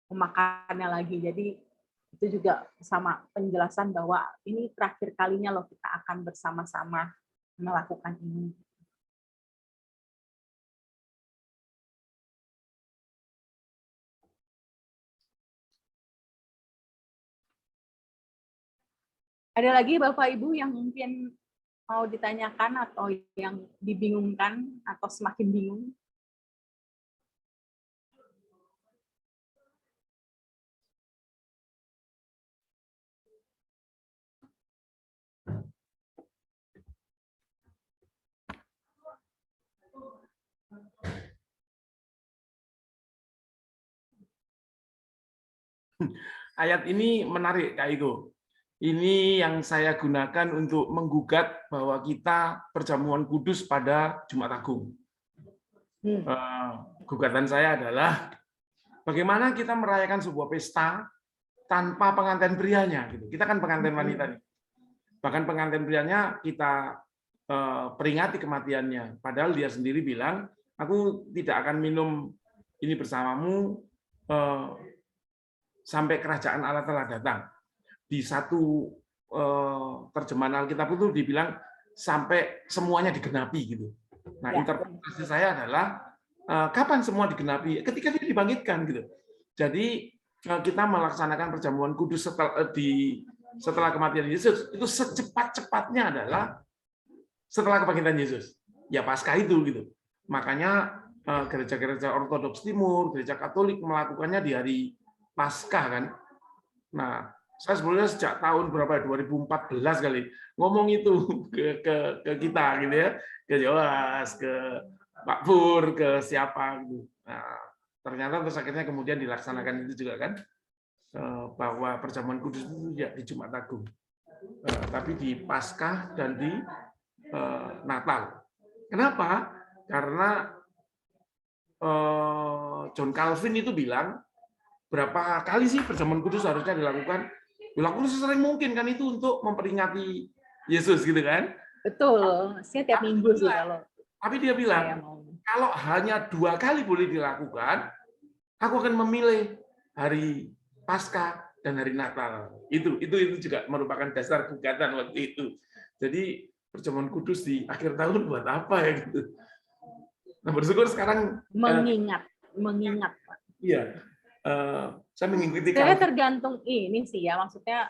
memakannya lagi. Jadi itu juga sama penjelasan bahwa ini terakhir kalinya loh kita akan bersama-sama melakukan ini. Ada lagi Bapak Ibu yang mungkin mau ditanyakan atau yang dibingungkan atau semakin bingung? Ayat ini menarik, Kak Iko. Ini yang saya gunakan untuk menggugat bahwa kita perjamuan kudus pada Jumat Agung. Gugatan saya adalah bagaimana kita merayakan sebuah pesta tanpa pengantin prianya. Kita kan pengantin wanita nih. Bahkan pengantin prianya kita peringati kematiannya. Padahal dia sendiri bilang, aku tidak akan minum ini bersamamu sampai kerajaan Allah telah datang. Di satu terjemahan Alkitab itu dibilang sampai semuanya digenapi gitu. Nah, interpretasi saya adalah kapan semua digenapi? Ketika dia dibangkitkan gitu. Jadi kita melaksanakan perjamuan kudus setelah kematian Yesus itu secepat-cepatnya adalah setelah kebangkitan Yesus. Ya Paskah itu gitu. Makanya gereja-gereja Ortodoks Timur, gereja Katolik melakukannya di hari Paskah kan. Nah, saya sebenarnya sejak tahun berapa 2014 kali ngomong itu ke kita gitu ya, ke Joas, ke Pak Pur, ke siapa gitu. Nah, ternyata terus akhirnya kemudian dilaksanakan itu juga kan, bahwa perjamuan kudus itu tidak di Jumat Agung, tapi di Paskah dan di Natal. Kenapa? Karena John Calvin itu bilang berapa kali sih perjamuan kudus harusnya dilakukan? Dilakukan sesering mungkin kan, itu untuk memperingati Yesus gitu kan? Betul, setiap minggu sih kalau. Tapi dia bilang kalau hanya 2 kali boleh dilakukan, aku akan memilih hari Paskah dan hari Natal. Itu juga merupakan dasar gugatan waktu itu. Jadi perjamuan kudus di akhir tahun buat apa ya gitu? Nah, bersyukur sekarang mengingat Pak. Iya. Saya mengikuti. Saya tergantung ini sih ya, maksudnya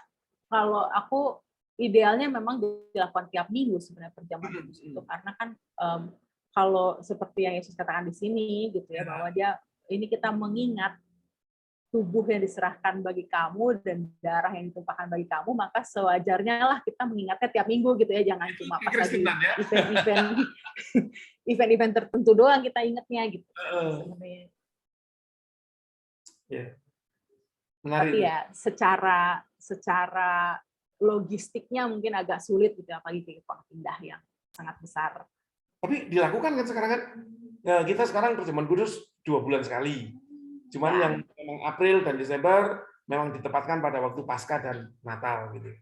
kalau aku idealnya memang dilakukan tiap minggu sebenarnya perjamuan kudus itu, karena kan kalau seperti yang Yesus katakan di sini gitu ya, bahwa ini kita mengingat tubuh yang diserahkan bagi kamu dan darah yang ditumpahkan bagi kamu, maka sewajarnya lah kita mengingatnya tiap minggu gitu ya, jangan cuma pas lagi event-event tertentu doang kita ingatnya gitu sebenarnya. Ya. Tapi ya secara logistiknya mungkin agak sulit gitu, apalagi ke pindah yang sangat besar. Tapi dilakukan kan sekarang kan, kita sekarang perjamuan kudus 2 bulan sekali. Cuman yang memang April dan Desember memang ditempatkan pada waktu Paskah dan Natal gitu.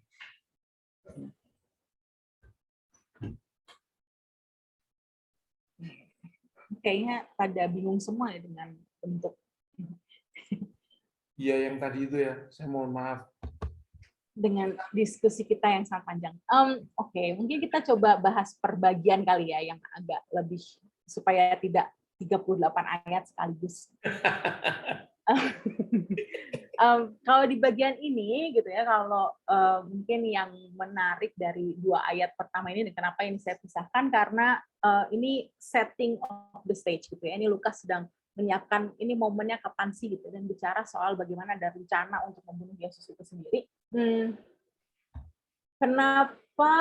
Kayaknya pada bingung semua ya dengan bentuk. Iya, yang tadi itu ya, saya mohon maaf. Dengan diskusi kita yang sangat panjang. Oke, mungkin kita coba bahas per bagian kali ya, yang agak lebih, supaya tidak 38 ayat sekaligus. Kalau di bagian ini, gitu ya, kalau mungkin yang menarik dari 2 ayat pertama ini, kenapa ini saya pisahkan, karena ini setting of the stage, gitu ya. Ini Lukas sedang menyiapkan ini momennya kapan sih gitu, dan bicara soal bagaimana ada rencana untuk membunuh Yesus itu sendiri. Kenapa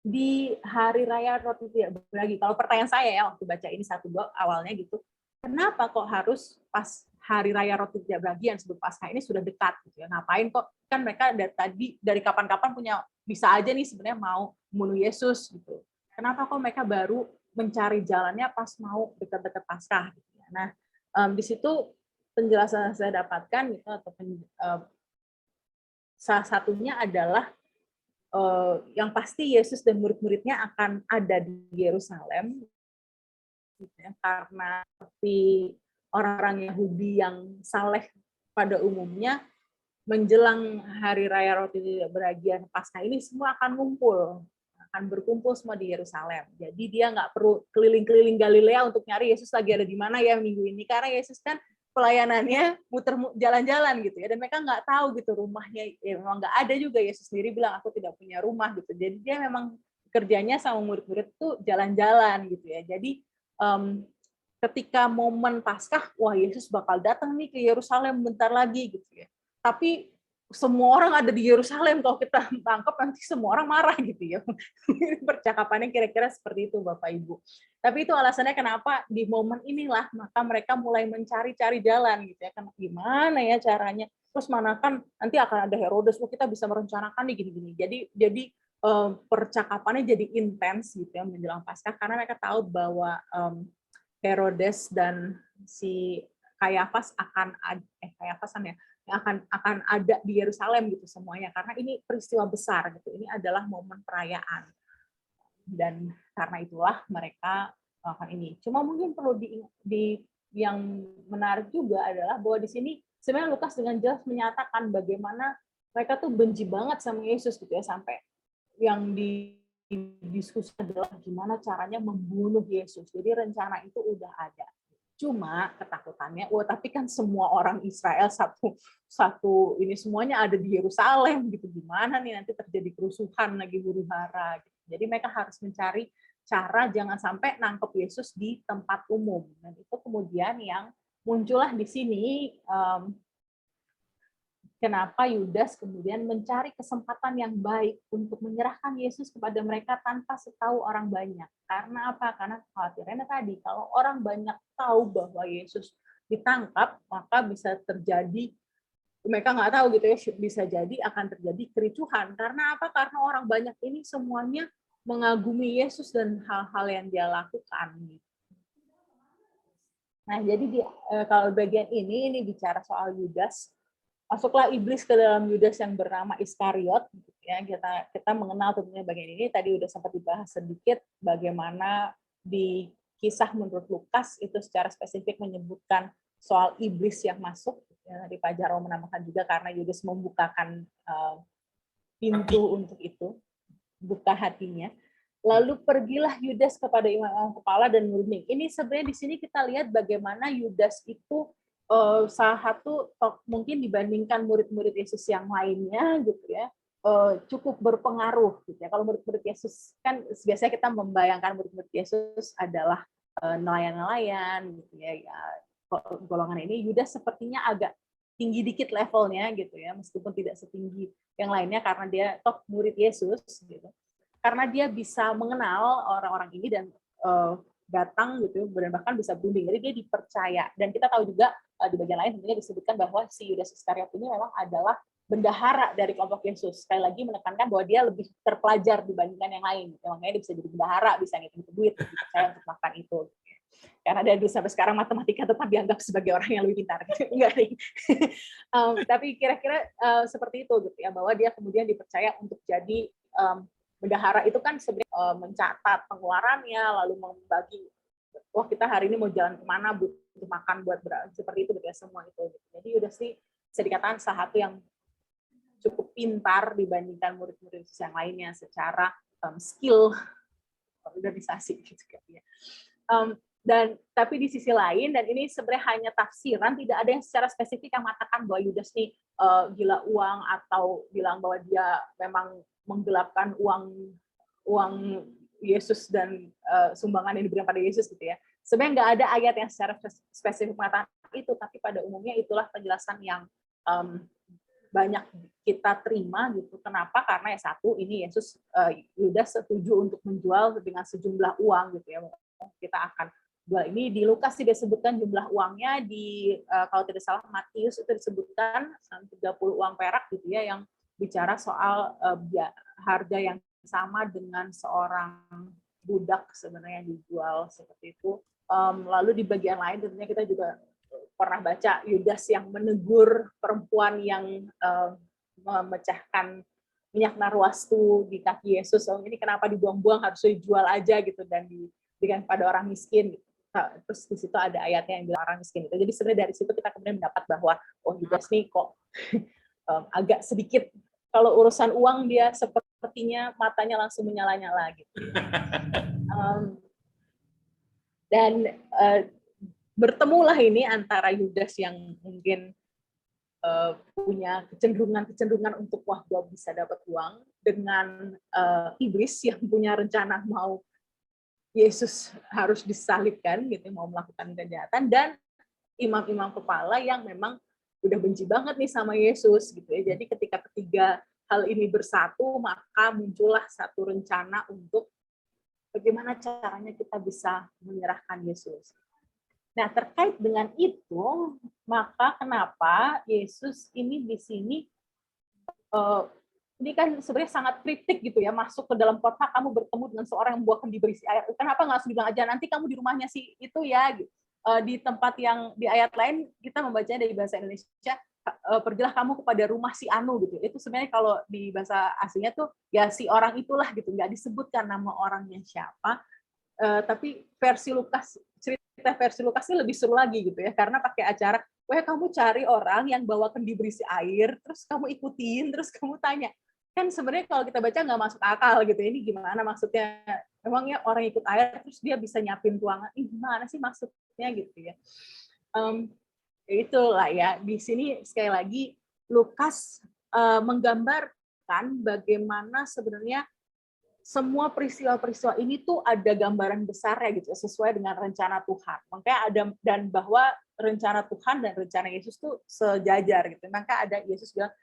di hari raya roti tidak berbagi? Kalau pertanyaan saya ya waktu baca ini 1-2 awalnya gitu, kenapa kok harus pas hari raya roti tidak berbagi yang sebelum Paskah ini sudah dekat gitu ya? Ngapain kok, kan mereka dari kapan-kapan punya, bisa aja nih sebenarnya mau membunuh Yesus gitu. Kenapa kok mereka baru mencari jalannya pas mau dekat-dekat Paskah? Nah, di situ penjelasan yang saya dapatkan gitu, atau salah satunya adalah yang pasti Yesus dan murid-muridnya akan ada di Yerusalem, gitu ya, karena seperti orang-orang Yahudi yang saleh pada umumnya, menjelang hari raya roti tidak beragi Paskah ini semua akan berkumpul semua di Yerusalem. Jadi dia nggak perlu keliling-keliling Galilea untuk nyari Yesus lagi ada di mana ya minggu ini, karena Yesus kan pelayanannya muter jalan-jalan gitu ya, dan mereka nggak tahu gitu rumahnya, ya memang nggak ada juga. Yesus sendiri bilang aku tidak punya rumah gitu. Jadi dia memang kerjanya sama murid-murid tuh jalan-jalan gitu ya. Jadi ketika momen Paskah, wah Yesus bakal datang nih ke Yerusalem bentar lagi gitu ya. Tapi semua orang ada di Yerusalem, kalau kita tangkap nanti semua orang marah gitu ya. Percakapannya kira-kira seperti itu Bapak Ibu. Tapi itu alasannya kenapa di momen inilah maka mereka mulai mencari-cari jalan gitu ya. Gimana ya caranya? Terus mana kan nanti akan ada Herodes, kita bisa merencanakan nih gini-gini. Jadi percakapannya jadi intens gitu ya menjelang Paskah, karena mereka tahu bahwa Herodes dan si Kayafas akan ada di Yerusalem gitu semuanya, karena ini peristiwa besar gitu. Ini adalah momen perayaan, dan karena itulah mereka melakukan ini. Cuma mungkin perlu di yang menarik juga adalah bahwa di sini sebenarnya Lukas dengan jelas menyatakan bagaimana mereka tuh benci banget sama Yesus gitu ya, sampai yang diskusi adalah gimana caranya membunuh Yesus. Jadi rencana itu udah ada. Cuma ketakutannya, tapi kan semua orang Israel satu ini semuanya ada di Yerusalem gitu. Gimana nih nanti terjadi kerusuhan lagi, huru-hara gitu. Jadi mereka harus mencari cara jangan sampai nangkep Yesus di tempat umum. Dan itu kemudian yang muncullah di sini kenapa Yudas kemudian mencari kesempatan yang baik untuk menyerahkan Yesus kepada mereka tanpa setahu orang banyak. Karena apa? Karena kekhawatirannya tadi, kalau orang banyak tahu bahwa Yesus ditangkap, maka bisa terjadi, mereka nggak tahu gitu ya, bisa jadi akan terjadi kericuhan. Karena apa? Karena orang banyak ini semuanya mengagumi Yesus dan hal-hal yang dia lakukan. Nah, jadi kalau bagian ini bicara soal Yudas. Masuklah iblis ke dalam Yudas yang bernama Iskariot. Ya, kita mengenal tentunya bagian ini. Tadi udah sempat dibahas sedikit bagaimana di kisah menurut Lukas itu secara spesifik menyebutkan soal iblis yang masuk. Ya, di Pak Jarwo menambahkan juga karena Yudas membukakan pintu untuk itu, buka hatinya. Lalu pergilah Yudas kepada imam kepala dan murid. Ini sebenarnya di sini kita lihat bagaimana Yudas itu salah satu mungkin dibandingkan murid-murid Yesus yang lainnya gitu ya, cukup berpengaruh gitu ya. Kalau murid-murid Yesus kan biasanya kita membayangkan murid-murid Yesus adalah nelayan-nelayan gitu ya, golongan ini. Yudas sepertinya agak tinggi dikit levelnya gitu ya, meskipun tidak setinggi yang lainnya karena dia toh murid Yesus gitu. Karena dia bisa mengenal orang-orang ini dan datang gitu, dan bahkan bisa berunding. Jadi dia dipercaya. Dan kita tahu juga di bagian lain tentunya disebutkan bahwa si Yudas Iskariot ini memang adalah bendahara dari kelompok Yesus. Sekali lagi menekankan bahwa dia lebih terpelajar dibandingkan yang lain. Makanya dia bisa jadi bendahara, bisa ngitung duit, dipercaya untuk melakukan itu. Karena dari dulu sampai sekarang matematika tetap dianggap sebagai orang yang lebih pintar. Enggak nih. Tapi kira-kira seperti itu gitu ya, bahwa dia kemudian dipercaya untuk jadi bendahara. Itu kan sebenarnya mencatat pengeluarannya, lalu membagi, wah kita hari ini mau jalan kemana, butuh makan buat seperti itu, gitu ya, semua itu. Jadi udah sih bisa dikatakan salah satu yang cukup pintar dibandingkan murid-murid yang lainnya secara skill organisasi gitu kan ya. Dan tapi di sisi lain, dan ini sebenarnya hanya tafsiran, tidak ada yang secara spesifik yang mengatakan bahwa Yudas nih gila uang atau bilang bahwa dia memang menggelapkan uang Yesus dan sumbangan yang diberikan pada Yesus gitu ya. Sebenarnya nggak ada ayat yang secara spesifik mengatakan itu, tapi pada umumnya itulah penjelasan yang banyak kita terima gitu. Kenapa? Karena ya satu, ini Yudas setuju untuk menjual dengan sejumlah uang gitu ya. Kita akan jual ini. Di Lukas tidak disebutkan jumlah uangnya, di kalau tidak salah Matius itu disebutkan 30 uang perak gitu ya, yang bicara soal harga yang sama dengan seorang budak sebenarnya dijual seperti itu. Lalu di bagian lain tentunya kita juga pernah baca Yudas yang menegur perempuan yang memecahkan minyak narwastu di kaki Yesus. Oh, ini kenapa dibuang-buang, harus dijual aja gitu dan diberikan pada orang miskin. Terus di situ ada ayatnya yang bilang orang miskin itu. Jadi sebenarnya dari situ kita kemudian mendapat bahwa oh Yudas nih kok agak sedikit kalau urusan uang dia sepertinya matanya langsung menyala-nyala gitu. Dan bertemulah ini antara Yudas yang mungkin punya kecenderungan untuk wah gue bisa dapat uang dengan iblis yang punya rencana mau Yesus harus disalibkan gitu, mau melakukan kejahatan, dan imam-imam kepala yang memang udah benci banget nih sama Yesus gitu ya. Jadi ketika ketiga hal ini bersatu, maka muncullah satu rencana untuk bagaimana caranya kita bisa menyerahkan Yesus. Nah, terkait dengan itu, maka kenapa Yesus ini di sini, ini kan sebenarnya sangat kritik gitu ya, masuk ke dalam kota, kamu bertemu dengan seorang yang membuahkan berisi air. Kenapa nggak langsung bilang aja, nanti kamu di rumahnya si itu ya, gitu. Di tempat yang, di ayat lain, kita membacanya dari bahasa Indonesia, pergilah kamu kepada rumah si Anu, gitu. Itu sebenarnya kalau di bahasa aslinya tuh, ya si orang itulah, gitu. Nggak disebutkan nama orangnya siapa, tapi versi Lukas, cerita versi Lukas ini lebih seru lagi gitu ya, karena pakai acara, wah kamu cari orang yang bawa kendi berisi air, terus kamu ikutin, terus kamu tanya. Kan sebenarnya kalau kita baca nggak masuk akal gitu, ini gimana maksudnya, emangnya orang ikut air, terus dia bisa nyiapin tuangan, gimana sih maksudnya gitu ya. Itulah ya, di sini sekali lagi, Lukas menggambarkan bagaimana sebenarnya semua peristiwa-peristiwa ini tuh ada gambaran besarnya gitu, sesuai dengan rencana Tuhan. Makanya ada, dan bahwa rencana Tuhan dan rencana Yesus tuh sejajar gitu. Maka ada Yesus bilang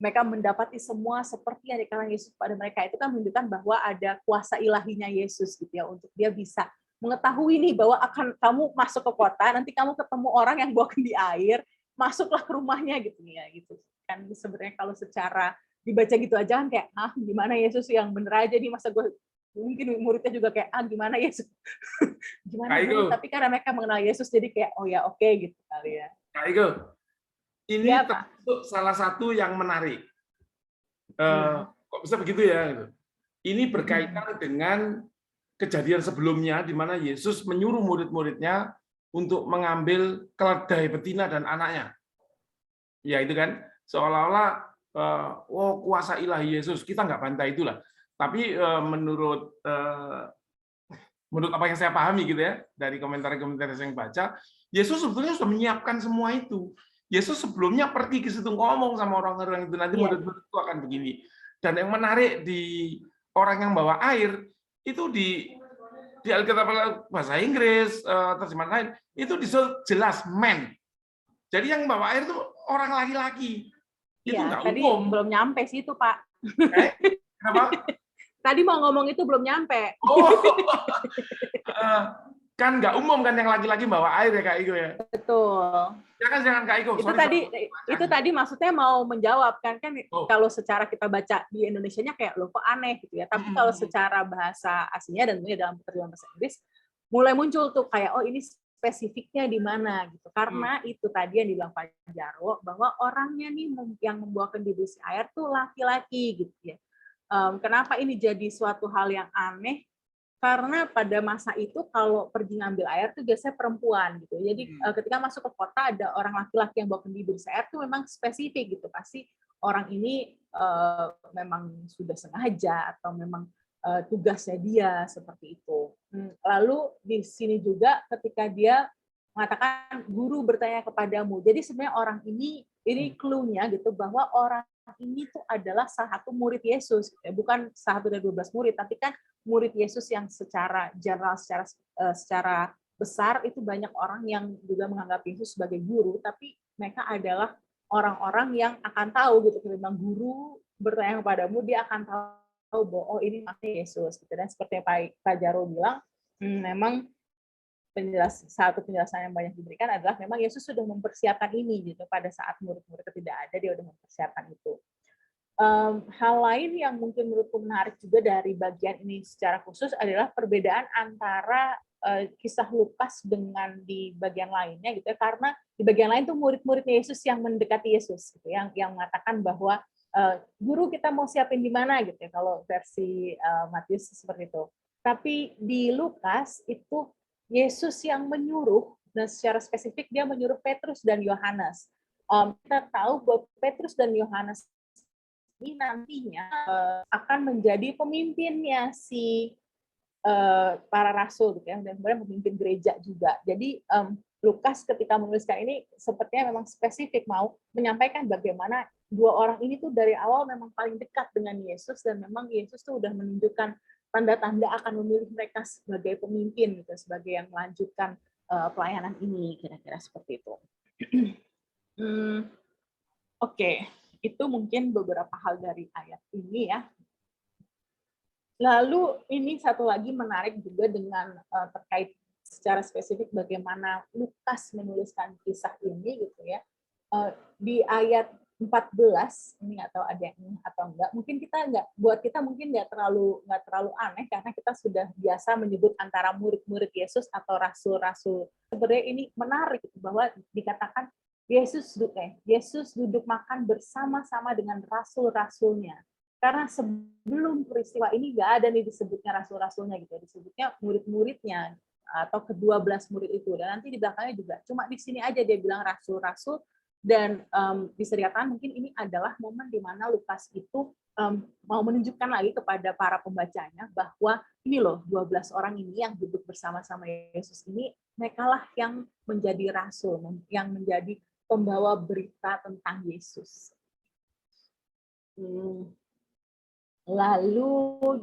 mereka mendapati semua seperti yang dikatakan Yesus pada mereka. Itu kan menunjukkan bahwa ada kuasa ilahinya Yesus gitu ya, untuk dia bisa mengetahui nih bahwa akan kamu masuk ke kota, nanti kamu ketemu orang yang bawa kendi air, masuklah ke rumahnya gitu ya gitu. Kan sebenarnya kalau secara dibaca gitu aja kan kayak gimana Yesus yang bener aja nih, masa gue, mungkin muridnya juga kayak gimana Yesus gimana gue, tapi karena mereka mengenal Yesus jadi kayak oh ya oke gitu kali ya. Kak Iko, ini ya, termasuk salah satu yang menarik. Kok bisa begitu ya? Ini berkaitan dengan kejadian sebelumnya di mana Yesus menyuruh murid-muridnya untuk mengambil keledai betina dan anaknya. Ya itu kan seolah-olah kuasa ilahi Yesus, kita nggak bantah itulah. Tapi menurut apa yang saya pahami gitu ya, dari komentar-komentar yang baca, Yesus sebetulnya sudah menyiapkan semua itu. Yesus sebelumnya pergi ke situ ngomong sama orang-orang itu, nanti murid-murid itu akan begini. Dan yang menarik di orang yang bawa air, itu di Alkitab bahasa Inggris, terjemahan lain, itu disebut jelas man. Jadi yang bawa air itu orang laki-laki. Itu nggak umum. Belum nyampe sih itu, Pak. Kenapa? Tadi mau ngomong itu belum nyampe. Oh, kan nggak umum kan yang laki-laki bawa air ya Kak Iko ya. Betul. Ya kan jangan Kak Iko. Itu tadi maksudnya mau menjawab kan kalau secara kita baca di Indonesianya kayak loh kok aneh gitu ya. Tapi kalau secara bahasa aslinya dan tentunya dalam terjemahan bahasa Inggris mulai muncul tuh kayak oh ini spesifiknya di mana gitu, karena itu tadi yang dibilang Pak Jarwo bahwa orangnya nih yang membawakan di berisi air tuh laki-laki gitu ya. Kenapa ini jadi suatu hal yang aneh? Karena pada masa itu kalau pergi ngambil air tuh biasanya perempuan gitu. Jadi ketika masuk ke kota ada orang laki-laki yang bawa kendi berisi air tuh memang spesifik gitu. Pasti orang ini memang sudah sengaja atau memang tugasnya dia seperti itu. Lalu di sini juga ketika dia mengatakan guru bertanya kepadamu. Jadi sebenarnya orang ini clue-nya gitu bahwa orang ini tuh adalah salah satu murid Yesus, bukan satu dari 12 murid, tapi kan murid Yesus yang secara general, secara besar itu banyak orang yang juga menganggap Yesus sebagai guru, tapi mereka adalah orang-orang yang akan tahu gitu, memang guru bertanya kepadamu, dia akan tahu bahwa oh ini maksudnya Yesus gitu. Dan seperti Pak Jarwo bilang, memang satu penjelasan yang banyak diberikan adalah memang Yesus sudah mempersiapkan ini gitu pada saat murid-murid tidak ada, dia sudah mempersiapkan itu. Hal lain yang mungkin menurutku menarik juga dari bagian ini secara khusus adalah perbedaan antara kisah Lukas dengan di bagian lainnya gitu ya, karena di bagian lain tuh murid-muridnya Yesus yang mendekati Yesus gitu, yang mengatakan bahwa guru kita mau siapin di mana gitu ya, kalau versi Matius seperti itu. Tapi di Lukas itu Yesus yang menyuruh, dan secara spesifik dia menyuruh Petrus dan Yohanes. Kita tahu bahwa Petrus dan Yohanes ini nantinya akan menjadi pemimpinnya si para rasul gitu ya, dan kemudian pemimpin gereja juga. Jadi Lukas ketika menuliskan ini sepertinya memang spesifik mau menyampaikan bagaimana dua orang ini tuh dari awal memang paling dekat dengan Yesus, dan memang Yesus tuh udah menunjukkan tanda-tanda akan memilih mereka sebagai pemimpin gitu, sebagai yang melanjutkan pelayanan ini, kira-kira seperti itu. Oke. Itu mungkin beberapa hal dari ayat ini ya. Lalu ini satu lagi menarik juga dengan terkait secara spesifik bagaimana Lukas menuliskan kisah ini gitu ya. Di ayat 14 ini nggak tahu ada yang ini atau enggak. Mungkin buat kita mungkin nggak terlalu aneh karena kita sudah biasa menyebut antara murid-murid Yesus atau rasul-rasul. Sebenarnya ini menarik bahwa dikatakan Yesus duduk makan bersama-sama dengan rasul-rasulnya. Karena sebelum peristiwa ini nggak ada nih disebutnya rasul-rasulnya gitu, disebutnya murid-muridnya atau ke-12 murid itu. Dan nanti di belakangnya juga. Cuma di sini aja dia bilang rasul-rasul, dan bisa dikatakan mungkin ini adalah momen di mana Lukas itu mau menunjukkan lagi kepada para pembacanya bahwa ini loh 12 orang ini yang duduk bersama-sama Yesus ini, merekalah yang menjadi rasul, yang menjadi pembawa berita tentang Yesus. Lalu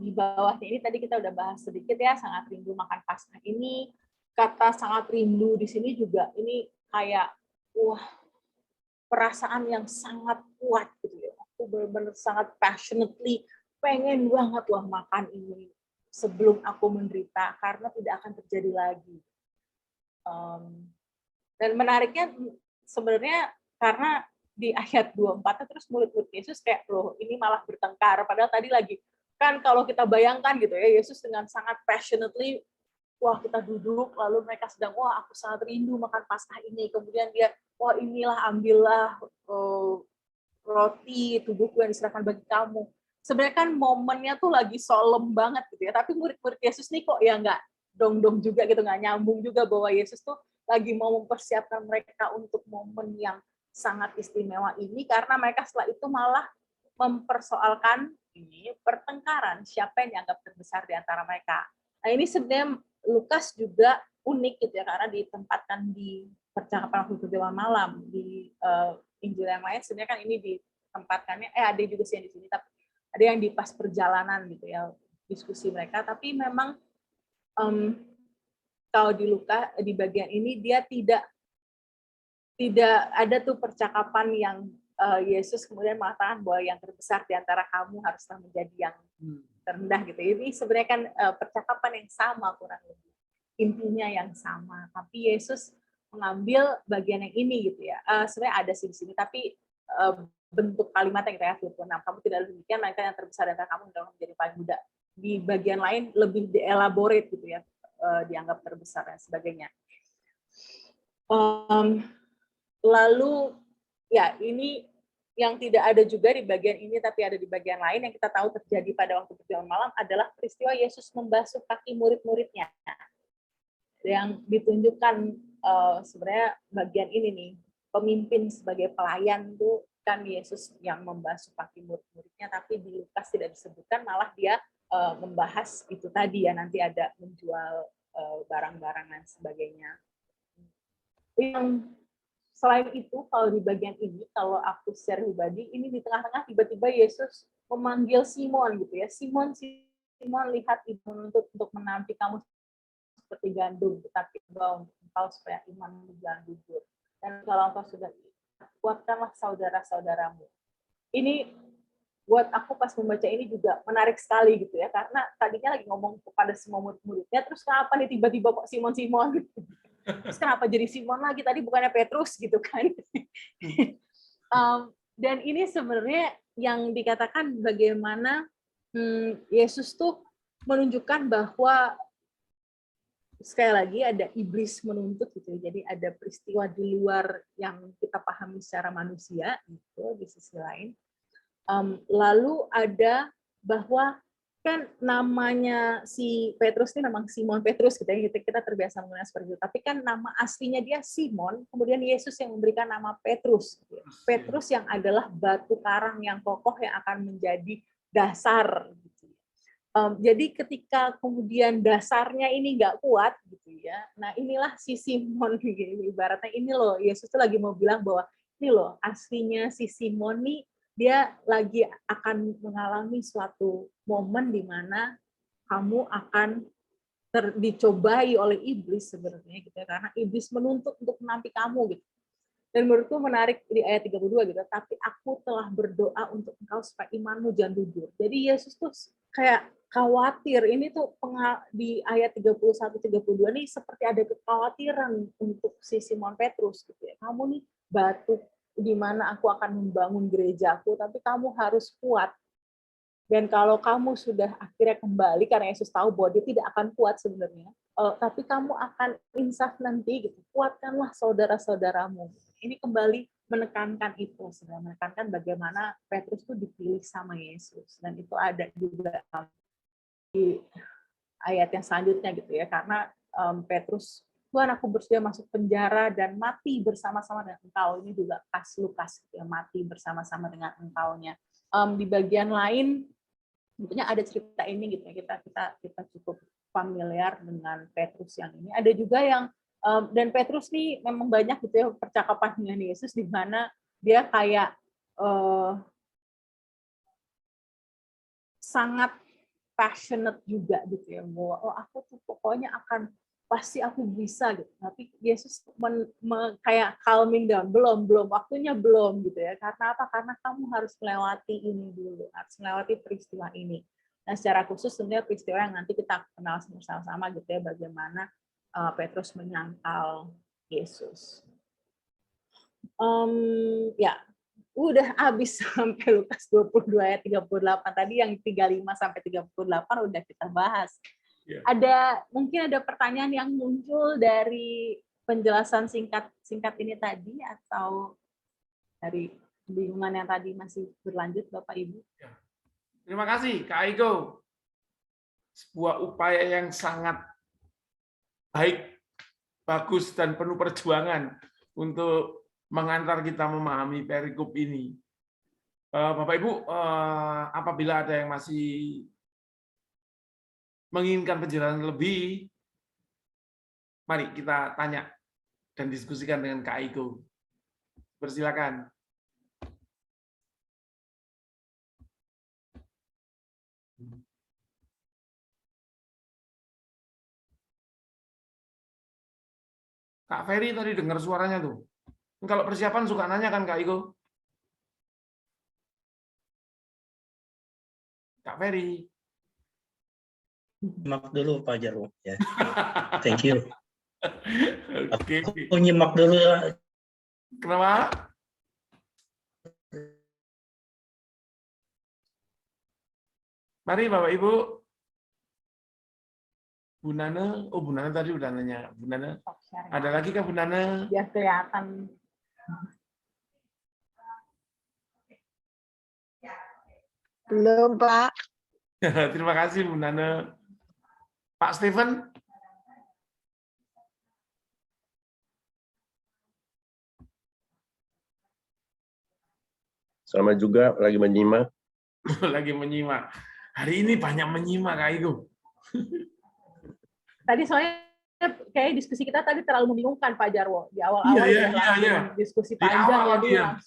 di bawahnya ini tadi kita udah bahas sedikit ya, sangat rindu makan Paskah ini. Kata sangat rindu di sini juga ini kayak perasaan yang sangat kuat gitu ya. Aku benar-benar sangat passionately pengen banget loh makan ini sebelum aku menderita, karena tidak akan terjadi lagi. Dan menariknya sebenarnya karena di ayat 24 terus murid-murid Yesus kayak loh ini malah bertengkar, padahal tadi lagi kan kalau kita bayangkan gitu ya, Yesus dengan sangat passionately kita duduk lalu mereka sedang aku sangat rindu makan Paskah ini, kemudian dia inilah ambillah roti tubuhku yang diserahkan bagi kamu. Sebenarnya kan momennya tuh lagi solemn banget gitu ya, tapi murid-murid Yesus nih kok ya nggak dong-dong juga gitu, nggak nyambung juga bahwa Yesus tuh lagi mau mempersiapkan mereka untuk momen yang sangat istimewa ini, karena mereka setelah itu malah mempersoalkan ini pertengkaran siapa yang dianggap terbesar di antara mereka. Nah ini sebenarnya Lukas juga unik gitu ya, karena ditempatkan di percakapan waktu perjamuan malam. Di Injil yang lain sebenarnya kan ini ditempatkannya ada juga sih yang di sini, tapi ada yang di pas perjalanan gitu ya, diskusi mereka. Tapi memang kalau di Lukas di bagian ini dia tidak ada tuh percakapan yang Yesus kemudian mengatakan bahwa yang terbesar di antara kamu haruslah menjadi yang terendah gitu. Ini sebenarnya kan percakapan yang sama kurang lebih, intinya yang sama. Tapi Yesus mengambil bagian yang ini gitu ya. Sebenarnya ada sih di sini, tapi bentuk kalimatnya gitu ya. 26. Kamu tidak demikian, maka yang terbesar di antara kamu adalah menjadi paling muda. Di bagian lain lebih dielaborate gitu ya, dianggap terbesar dan sebagainya. Lalu ya ini yang tidak ada juga di bagian ini tapi ada di bagian lain yang kita tahu terjadi pada waktu perjamuan malam adalah peristiwa Yesus membasuh kaki murid-muridnya. Yang ditunjukkan sebenarnya bagian ini nih, pemimpin sebagai pelayan itu kan Yesus yang membasuh kaki murid-muridnya, tapi di Lukas tidak disebutkan, malah dia membahas itu tadi ya, nanti ada menjual barang-barang dan sebagainya. Yang selain itu, kalau di bagian ini, kalau aku share pribadi, ini di tengah-tengah tiba-tiba Yesus memanggil Simon gitu ya. Simon, lihat ibu menuntut untuk menanti kamu seperti gandum, tetapi engkau supaya imanmu jangan gugur. Dan kalau engkau sudah kuatkanlah saudara-saudaramu. Ini buat aku pas membaca ini juga menarik sekali gitu ya, karena tadinya lagi ngomong kepada semua murid-muridnya, terus kenapa nih tiba-tiba kok Simon gitu. Terus kenapa jadi Simon lagi, tadi bukannya Petrus gitu kan. Dan ini sebenarnya yang dikatakan bagaimana Yesus tuh menunjukkan bahwa sekali lagi ada iblis menuntut gitu. Jadi ada peristiwa di luar yang kita pahami secara manusia itu di sisi lain. Lalu ada bahwa kan namanya si Petrus ini memang Simon Petrus gitu ya, kita terbiasa mengenal seperti itu. Tapi kan nama aslinya dia Simon, kemudian Yesus yang memberikan nama Petrus. Gitu ya. Petrus yang adalah batu karang yang kokoh yang akan menjadi dasar. Gitu. Jadi ketika kemudian dasarnya ini nggak kuat, gitu ya. Nah inilah si Simon, gitu. Ibaratnya ini loh Yesus tuh lagi mau bilang bahwa ini loh aslinya si Simon nih, dia lagi akan mengalami suatu momen di mana kamu akan dicobai oleh iblis sebenarnya gitu ya, karena iblis menuntut untuk menampi kamu gitu. Dan menurutku menarik di ayat 32 gitu, tapi aku telah berdoa untuk engkau supaya imanmu jangan gugur. Jadi Yesus tuh kayak khawatir, ini tuh di ayat 31-32 nih seperti ada kekhawatiran untuk si Simon Petrus gitu ya. Kamu nih batu di mana aku akan membangun gerejaku, tapi kamu harus kuat. Dan kalau kamu sudah akhirnya kembali, karena Yesus tahu bahwa dia tidak akan kuat sebenarnya, tapi kamu akan insaf nanti, gitu. Kuatkanlah saudara-saudaramu. Ini kembali menekankan itu, menekankan bagaimana Petrus itu dipilih sama Yesus. Dan itu ada juga di ayat yang selanjutnya gitu ya, karena Petrus, Tuhan aku bersedia masuk penjara dan mati bersama-sama dengan engkau. Ini juga pas Lukas ya, mati bersama-sama dengan engkaunya. Di bagian lain tentunya ada cerita ini gitu ya, kita cukup familiar dengan Petrus yang ini. Ada juga yang dan Petrus nih memang banyak gitu ya percakapan dengan Yesus di mana dia kayak sangat passionate juga gitu ya, bahwa aku tuh pokoknya pasti aku bisa gitu. Tapi Yesus kayak calming down, belum waktunya belum gitu ya. Karena apa? Karena kamu harus melewati ini dulu, harus melewati peristiwa ini. Nah, secara khusus sebenarnya peristiwa yang nanti kita kenal sama-sama gitu ya, bagaimana Petrus menyangkal Yesus. Ya, udah habis sampai Lukas 22 ayat 38. Tadi yang 35 sampai 38 udah kita bahas. Yeah. Mungkin ada pertanyaan yang muncul dari penjelasan singkat ini tadi, atau dari bingungan yang tadi masih berlanjut, Bapak Ibu? Ya. Terima kasih, Kak Aiko. Sebuah upaya yang sangat baik, bagus, dan penuh perjuangan untuk mengantar kita memahami perikop ini. Bapak Ibu, apabila ada yang masih menginginkan penjelasan lebih, mari kita tanya dan diskusikan dengan Kak Aiko. Persilakan. Kak Ferry tadi dengar suaranya tuh. Kalau persiapan suka nanya kan Kak Iko? Kak Ferry. Nyimak dulu Pak Jarwo ya. Thank you. Oke. Aku nyimak dulu. Kenapa? Mari Bapak Ibu. Bu Nana, Bu Nana tadi udah nanya. Bu Nana, ada lagi kah Bu Nana? Ya kelihatan. Belum, Pak. Terima kasih Bu Nana. Pak Steven? Sama juga, lagi menyimak. Lagi menyimak. Hari ini banyak menyimak, Kak Iko. Tadi soalnya kayak diskusi kita tadi terlalu membingungkan Pak Jarwo. Di awal-awal Iya. Diskusi panjang, jadi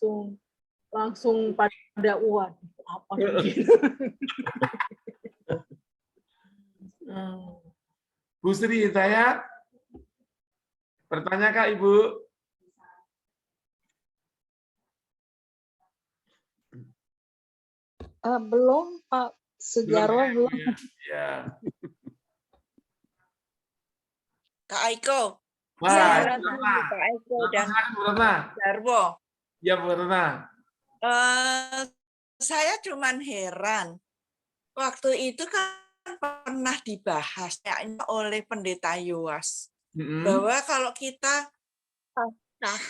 langsung pada apa gitu. Bu Sri Hidayat, bertanya Kak Ibu? Belum Pak Sujarwo, belum. Ya. Kak Aiko. Wah, Kak Aiko dan Bu Ratna. Jarwo. Ya Bu Ratna. Saya cuman heran. Waktu itu kan pernah dibahas kayaknya oleh Pendeta Yowas bahwa kalau kita Paskah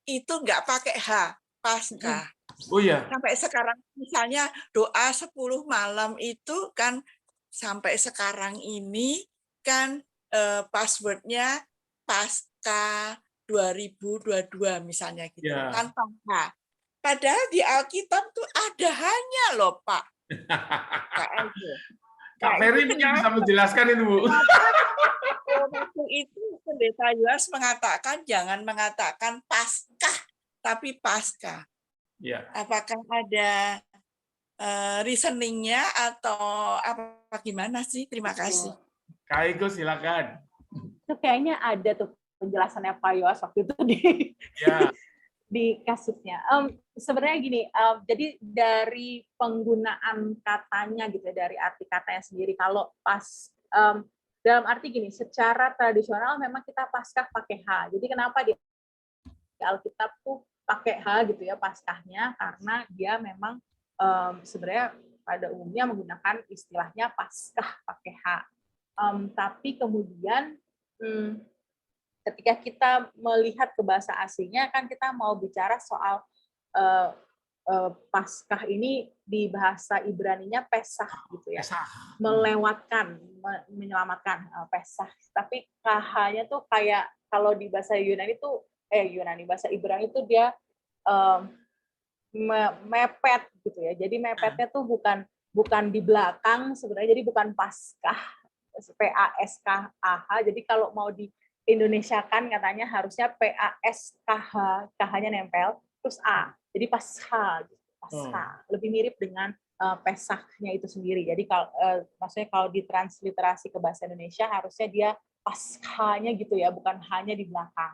itu nggak pakai H, Paskah. Oh ya. Sampai sekarang misalnya doa 10 malam itu kan sampai sekarang ini kan passwordnya Paskah 2022 misalnya gitu, Ya. tanpa H. Padahal di Alkitab tuh ada hanya loh Pak. Kak Ferry mungkin bisa menjelaskan itu, Bu. Waktu itu Pendeta Yowas mengatakan jangan mengatakan Paskah, tapi Paskah. Ya. Apakah ada reasoningnya atau apa gimana sih? Terima kasih. Kak Ego silakan. Itu kayaknya ada tuh penjelasannya Pak Yowas waktu itu di kasusnya. Sebenarnya gini, jadi dari penggunaan katanya gitu ya, dari arti katanya sendiri, kalau pas dalam arti gini, secara tradisional memang kita Paskah pakai H. Jadi kenapa di Alkitab tuh pakai H gitu ya Paskahnya, karena dia memang sebenarnya pada umumnya menggunakan istilahnya Paskah pakai H. Tapi kemudian ketika kita melihat ke bahasa asingnya, kan kita mau bicara soal Paskah ini di bahasa Ibraninya Pesach gitu ya, melewatkan, menyelamatkan Pesach. Tapi KH-nya tuh kayak kalau di bahasa Yunani tuh bahasa Ibrani itu dia mepet gitu ya. Jadi mepetnya tuh bukan di belakang sebenarnya, jadi bukan Paskah, PASKAH. Jadi kalau mau di Indonesia kan katanya harusnya PASKH, KH-nya nempel, terus A. Jadi Pascha, lebih mirip dengan Pesachnya itu sendiri. Jadi kalau maksudnya kalau ditransliterasi ke bahasa Indonesia harusnya dia Paskahnya gitu ya, bukan hanya di belakang.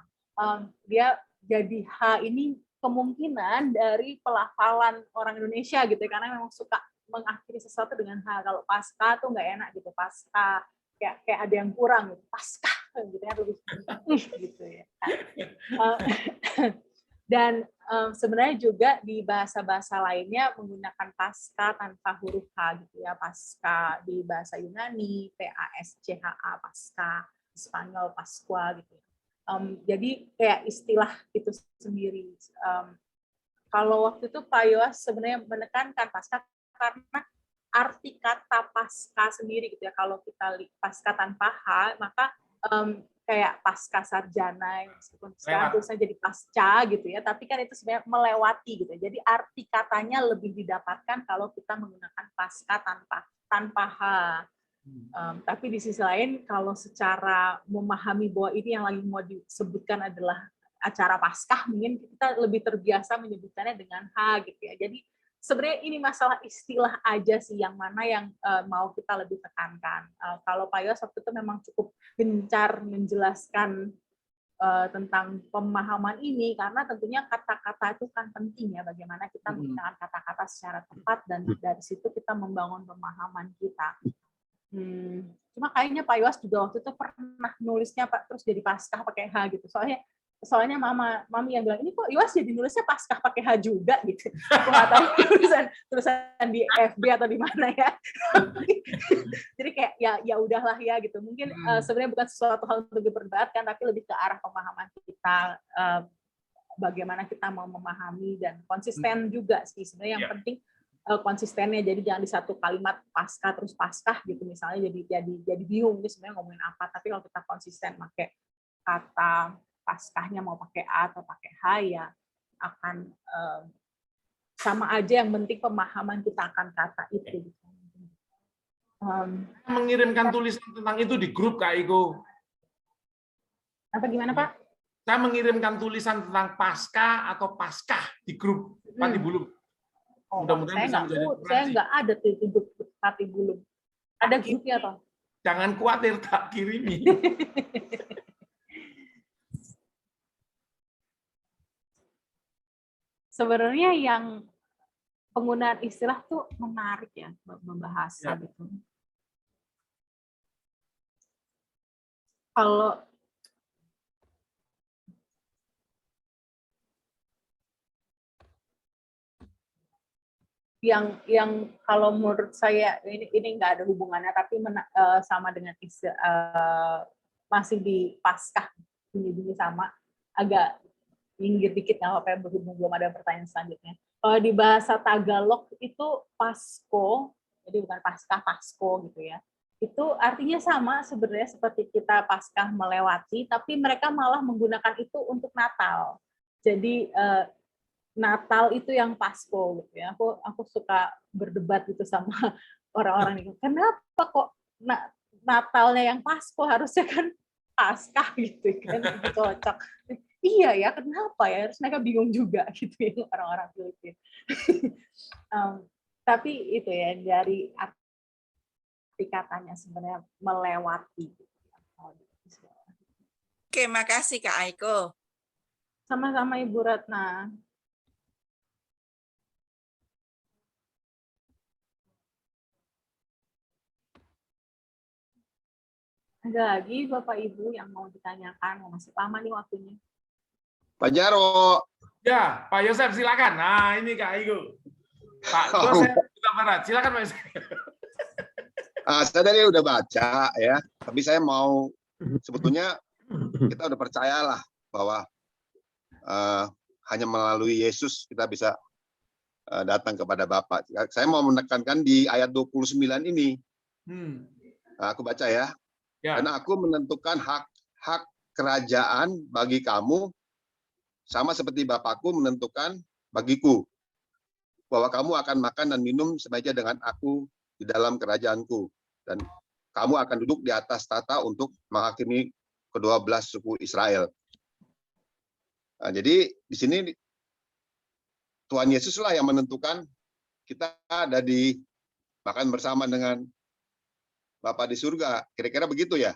Dia jadi H ini kemungkinan dari pelafalan orang Indonesia gitu ya, karena memang suka mengakhiri sesuatu dengan H. Kalau Pasca tuh nggak enak gitu, Pasca kayak ada yang kurang gitu, Pasca gitu ya, lebih gitu ya. Dan sebenarnya juga di bahasa-bahasa lainnya menggunakan Pasca tanpa huruf H gitu ya, Pasca di bahasa Yunani, PASCHA, Pasca, Spanyol Pascua gitu. Jadi kayak istilah itu sendiri. Kalau waktu itu Pak Yowas sebenarnya menekankan Pasca karena arti kata pasca sendiri gitu ya, kalau kita pasca tanpa H, maka kayak pasca sarjana, meskipun sekarang tulisannya jadi pasca gitu ya, tapi kan itu sebenarnya melewati gitu ya. Jadi arti katanya lebih didapatkan kalau kita menggunakan pasca tanpa H. Tapi di sisi lain, kalau secara memahami bahwa ini yang lagi mau disebutkan adalah acara Paskah, mungkin kita lebih terbiasa menyebutkannya dengan H gitu ya. Jadi sebenarnya ini masalah istilah aja sih yang mana yang mau kita lebih tekankan. Kalau Pak Yowas waktu itu memang cukup gencar menjelaskan tentang pemahaman ini, karena tentunya kata-kata itu kan penting ya, bagaimana kita menggunakan kata-kata secara tepat, dan dari situ kita membangun pemahaman kita. Cuma kayaknya Pak Yowas juga waktu itu pernah nulisnya Pak terus jadi Paskah pakai H gitu. Soalnya mami yang bilang, ini kok Yowas jadi nulisnya Paskah pakai H juga gitu. Aku nggak tahu tulisan di FB atau di mana ya. Jadi kayak ya udahlah ya gitu. Mungkin sebenarnya bukan sesuatu hal untuk diperdebatkan, tapi lebih ke arah pemahaman kita, bagaimana kita mau memahami, dan konsisten juga sih sebenarnya yang penting. Konsistennya, jadi jangan di satu kalimat Paskah terus Paskah gitu misalnya, jadi bingung ini sebenarnya ngomongin apa. Tapi kalau kita konsisten pakai kata Paskahnya mau pakai A atau pakai H, ya akan sama aja, yang penting pemahaman kita akan kata itu. Mengirimkan tulisan tentang itu di grup Kak Ego. Apa gimana Pak? Saya mengirimkan tulisan tentang Paskah atau Paskah di grup Patibulung. Mudah-mudahan bisa menjadi referensi. Saya nggak ada tuh itu grup Patibulung. Ada grupnya toh? Jangan khawatir, tak kirimi. Sebenarnya yang penggunaan istilah tuh menarik ya, membahas gitu. Kalau yang kalau menurut saya ini nggak ada hubungannya, tapi sama dengan masih di Paskah, bunyi sama, agak minggir dikit nggak apa-apa, berhubung belum ada pertanyaan selanjutnya. Kalau di bahasa Tagalog itu Pasko, jadi bukan Paskah, Pasko gitu ya. Itu artinya sama sebenarnya seperti kita Paskah melewati, tapi mereka malah menggunakan itu untuk Natal. Jadi Natal itu yang Pasko gitu ya. Aku suka berdebat gitu sama orang-orang itu. Kenapa kok Natalnya yang Pasko, harusnya kan Paskah gitu kan, cocok. Iya ya, kenapa ya? Terus mereka bingung juga gitu ya, orang-orang Filipina. Tapi itu ya, dari arti katanya sebenarnya melewati. Oke, makasih Kak Aiko. Sama-sama Ibu Ratna. Ada lagi Bapak Ibu yang mau ditanyakan? Masih lama nih waktunya. Pak Jaro. Ya, Pak Yosef silakan. Nah, ini Kak Aiko. Pak Yosef Huta Barat, silakan Pak Yosef. Saya tadi udah baca ya, tapi saya mau sebetulnya kita udah percayalah bahwa hanya melalui Yesus kita bisa datang kepada Bapa. Saya mau menekankan di ayat 29 ini. Aku baca ya. Karena aku menentukan hak kerajaan bagi kamu sama seperti Bapakku menentukan bagiku, bahwa kamu akan makan dan minum semeja dengan aku di dalam kerajaanku, dan kamu akan duduk di atas tata untuk menghakimi ke-12 suku Israel. Nah, jadi di sini Tuhan Yesuslah yang menentukan kita ada di makan bersama dengan Bapa di surga, kira-kira begitu ya.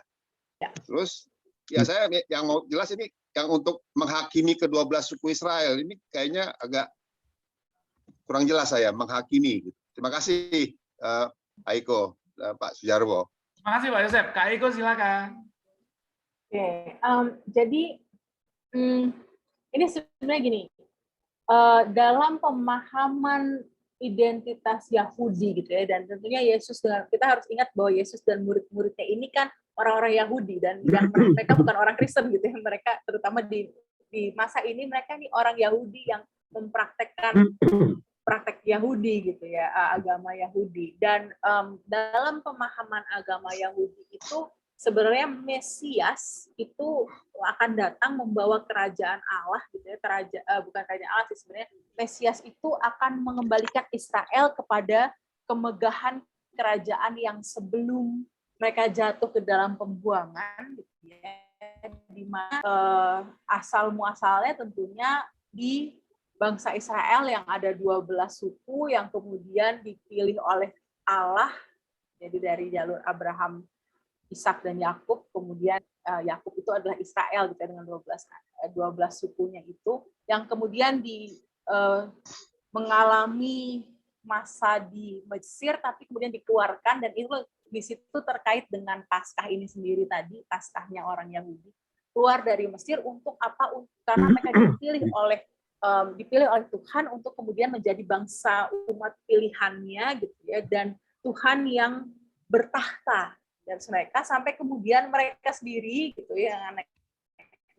Terus ya saya yang mau jelas ini yang untuk menghakimi ke-12 suku Israel ini kayaknya agak kurang jelas saya menghakimi. Terima kasih Aiko, Pak Sujarwo. Terima kasih Pak Yosef. Kak Aiko silakan. Oke, jadi ini sebenarnya gini, dalam pemahaman identitas Yahudi gitu ya, dan tentunya Yesus, kita harus ingat bahwa Yesus dan murid-muridnya ini kan orang-orang Yahudi, dan mereka bukan orang Kristen gitu ya, mereka terutama di masa ini mereka nih orang Yahudi yang mempraktekkan praktek Yahudi gitu ya, agama Yahudi. Dan dalam pemahaman agama Yahudi itu sebenarnya Mesias itu akan datang membawa kerajaan Allah gitu ya, bukan kerajaan Allah sih sebenarnya. Mesias itu akan mengembalikan Israel kepada kemegahan kerajaan yang sebelum mereka jatuh ke dalam pembuangan gitu ya, di mana asal muasalnya tentunya di bangsa Israel yang ada 12 suku yang kemudian dipilih oleh Allah, jadi dari jalur Abraham, Ishak dan Yakub, kemudian Yakub itu adalah Israel gitu dengan 12 sukunya itu, yang kemudian mengalami masa di Mesir tapi kemudian dikeluarkan, dan itu di situ terkait dengan Paskah ini sendiri tadi, Paskahnya orang Yahudi keluar dari Mesir untuk apa? Karena mereka dipilih oleh Tuhan untuk kemudian menjadi bangsa umat pilihannya gitu ya, dan Tuhan yang bertahta dan mereka sampai kemudian mereka sendiri gitu ya,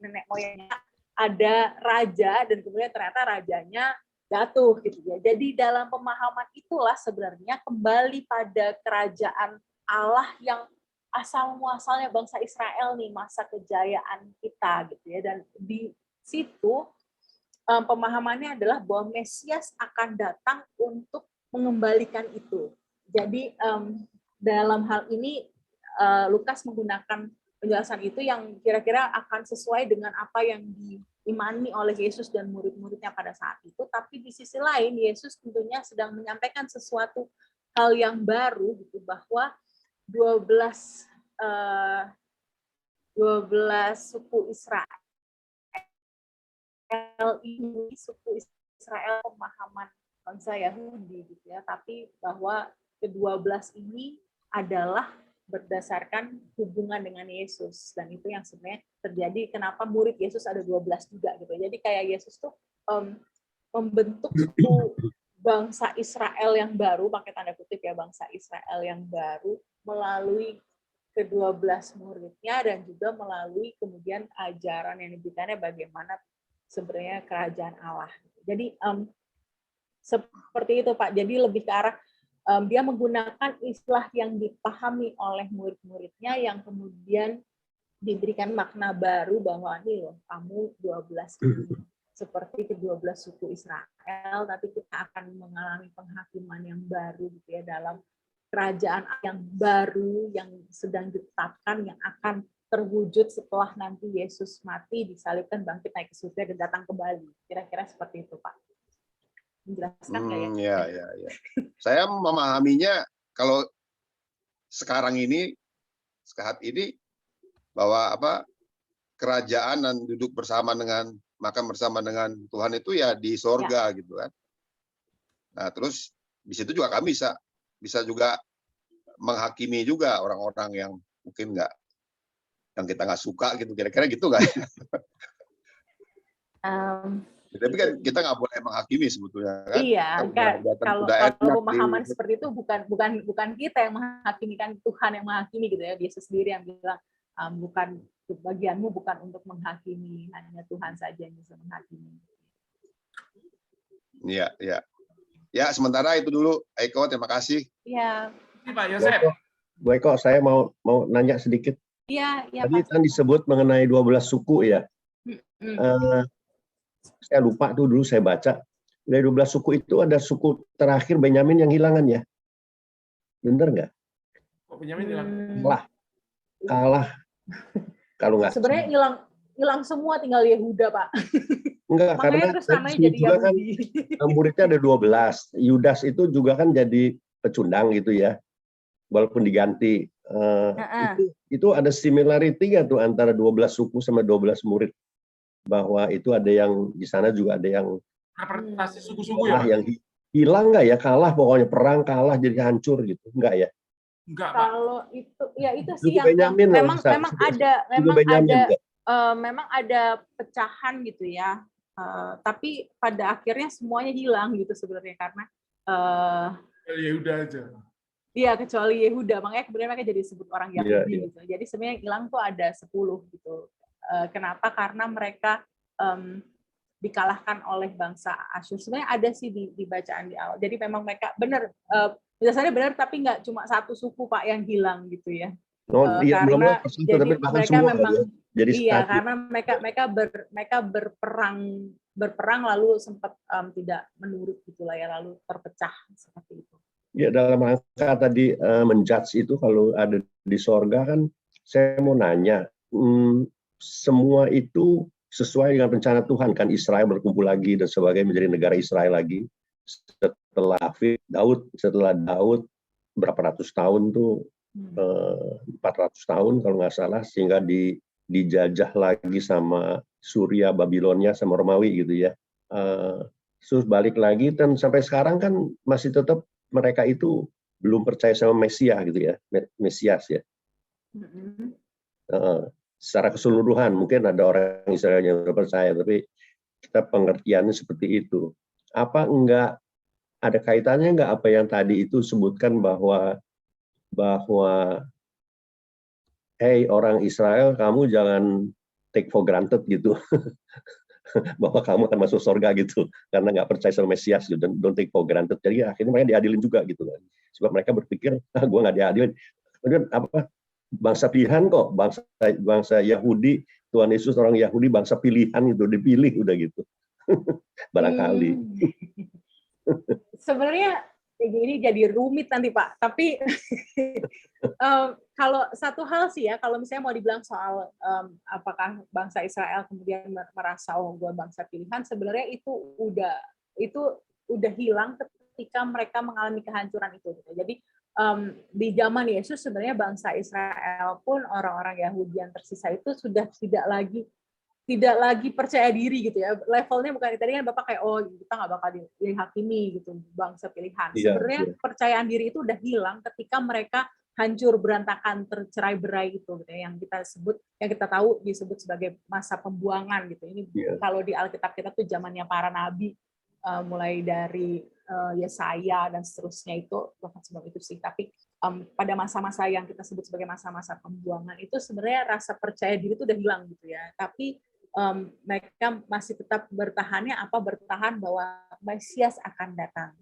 nenek moyangnya ada raja dan kemudian ternyata rajanya jatuh gitu ya. Jadi dalam pemahaman itulah sebenarnya kembali pada kerajaan Allah yang asal muasalnya bangsa Israel nih, masa kejayaan kita gitu ya. Dan di situ pemahamannya adalah bahwa Mesias akan datang untuk mengembalikan itu. Jadi dalam hal ini Lukas menggunakan penjelasan itu yang kira-kira akan sesuai dengan apa yang diimani oleh Yesus dan murid-muridnya pada saat itu. Tapi di sisi lain Yesus tentunya sedang menyampaikan sesuatu hal yang baru gitu, bahwa 12 suku Israel ini, suku Israel pemahaman bangsa Yahudi gitu ya, tapi bahwa ke-12 ini adalah berdasarkan hubungan dengan Yesus, dan itu yang sebenarnya terjadi kenapa murid Yesus ada 12 juga gitu. Jadi kayak Yesus tuh membentuk suku bangsa Israel yang baru, pakai tanda kutip ya, bangsa Israel yang baru melalui ke-12 muridnya dan juga melalui kemudian ajaran yang diberikannya bagaimana sebenarnya kerajaan Allah. Jadi seperti itu Pak. Jadi lebih ke arah dia menggunakan istilah yang dipahami oleh murid-muridnya yang kemudian diberikan makna baru bahwa nih loh, kamu 12 ini seperti ke-12 suku Israel, tapi kita akan mengalami penghakiman yang baru gitu ya, dalam kerajaan yang baru yang sedang ditetapkan, yang akan terwujud setelah nanti Yesus mati, disalibkan, bangkit, naik ke surga, dan datang kembali. Kira-kira seperti itu, Pak. Menjelaskan nggak ya? Ya. Saya memahaminya kalau sekarang ini, saat ini, bahwa kerajaan dan duduk bersama dengan, makan bersama dengan Tuhan itu ya di sorga gitu kan. Nah terus di situ juga kami bisa juga menghakimi juga orang-orang yang mungkin yang kita nggak suka gitu, kira-kira gitu nggak? Tapi kan kita nggak boleh menghakimi sebetulnya kan. Iya, kalau pemahaman seperti itu bukan kita yang menghakimi, kan Tuhan yang menghakimi gitu ya. Yesus sendiri yang bilang bukan bagianmu bukan untuk menghakimi, hanya Tuhan saja yang bisa menghakimi. Iya. Ya, sementara itu dulu. Eko, terima kasih. Iya. Pak Yosef. Bu Eko, saya mau nanya sedikit. Iya, Tadi kan disebut mengenai 12 suku ya. Saya lupa tuh dulu saya baca. Dari 12 suku itu ada suku terakhir Benyamin yang hilangan ya. Bener nggak? Kok Benyamin hilang? Kalah. Kalau nggak. Sebenarnya hilang semua, tinggal Yehuda, Pak. Enggak, karena juga kan muridnya ada 12. Yudas itu juga kan jadi pecundang gitu ya. Walaupun diganti. Itu ada similarity nggak tuh antara 12 suku sama 12 murid? Bahwa itu ada yang di sana juga ada yang representasi suku-suku ya, yang hilang nggak ya, kalah pokoknya, perang kalah jadi hancur gitu, enggak ya? Enggak, Pak. Kalau itu ya itu sih yang Benyamin memang ada pecahan gitu ya. Tapi pada akhirnya semuanya hilang gitu sebenarnya, karena Yehuda aja. Iya, kecuali Yehuda. Makanya kemudian mereka jadi disebut orang Yahudi gitu. Jadi sebenarnya yang hilang tuh ada 10 gitu. Kenapa? Karena mereka dikalahkan oleh bangsa Asyur. Sebenarnya ada sih di bacaan di awal. Jadi memang mereka benar, biasanya benar, tapi nggak cuma satu suku Pak yang hilang gitu ya. Karena jadi mereka memang karena mereka berperang lalu sempat tidak menurut gitulah ya, lalu terpecah seperti itu. Ya, dalam rangka tadi menjudge itu kalau ada di sorga kan, saya mau nanya, semua itu sesuai dengan rencana Tuhan kan, Israel berkumpul lagi dan sebagainya menjadi negara Israel lagi setelah Daud berapa ratus tahun tuh, 400 tahun kalau nggak salah, sehingga dijajah lagi sama Suria, Babilonia sama Romawi gitu ya. Terus balik lagi dan sampai sekarang kan masih tetap mereka itu belum percaya sama Mesias gitu ya, Mesias ya. Secara keseluruhan mungkin ada orang Israel yang percaya, tapi kita pengertiannya seperti itu. Apa enggak ada kaitannya enggak apa yang tadi itu sebutkan bahwa hey orang Israel, kamu jangan take for granted gitu. Bahwa kamu akan masuk surga gitu karena nggak percaya sama Mesias gitu, dan don't take for granted. Jadi akhirnya mereka diadilin juga gitu kan. Sebab mereka berpikir, gue nggak diadilin. Kemudian bangsa pilihan kok, bangsa Yahudi, Tuhan Yesus orang Yahudi bangsa pilihan itu, dipilih udah gitu. Barangkali. Sebenarnya ini jadi rumit nanti Pak, tapi kalau satu hal sih ya, kalau misalnya mau dibilang soal apakah bangsa Israel kemudian merasa gue bangsa pilihan, sebenarnya itu udah hilang ketika mereka mengalami kehancuran itu. Jadi di zaman Yesus sebenarnya bangsa Israel pun orang-orang Yahudi yang tersisa itu sudah tidak lagi percaya diri gitu ya. Levelnya bukan tadi kan Bapak kayak kita nggak bakal dihakimi gitu, bangsa pilihan. Sebenarnya kepercayaan diri itu udah hilang ketika mereka hancur berantakan, tercerai-berai gitu ya, yang kita tahu disebut sebagai masa pembuangan gitu. Ini kalau di Alkitab kita tuh zamannya para nabi mulai dari Yesaya dan seterusnya itu bahkan sebelum itu sih. Tapi pada masa-masa yang kita sebut sebagai masa-masa pembuangan itu sebenarnya rasa percaya diri itu udah hilang gitu ya. Tapi mereka masih tetap bertahan bahwa Mesias akan datang.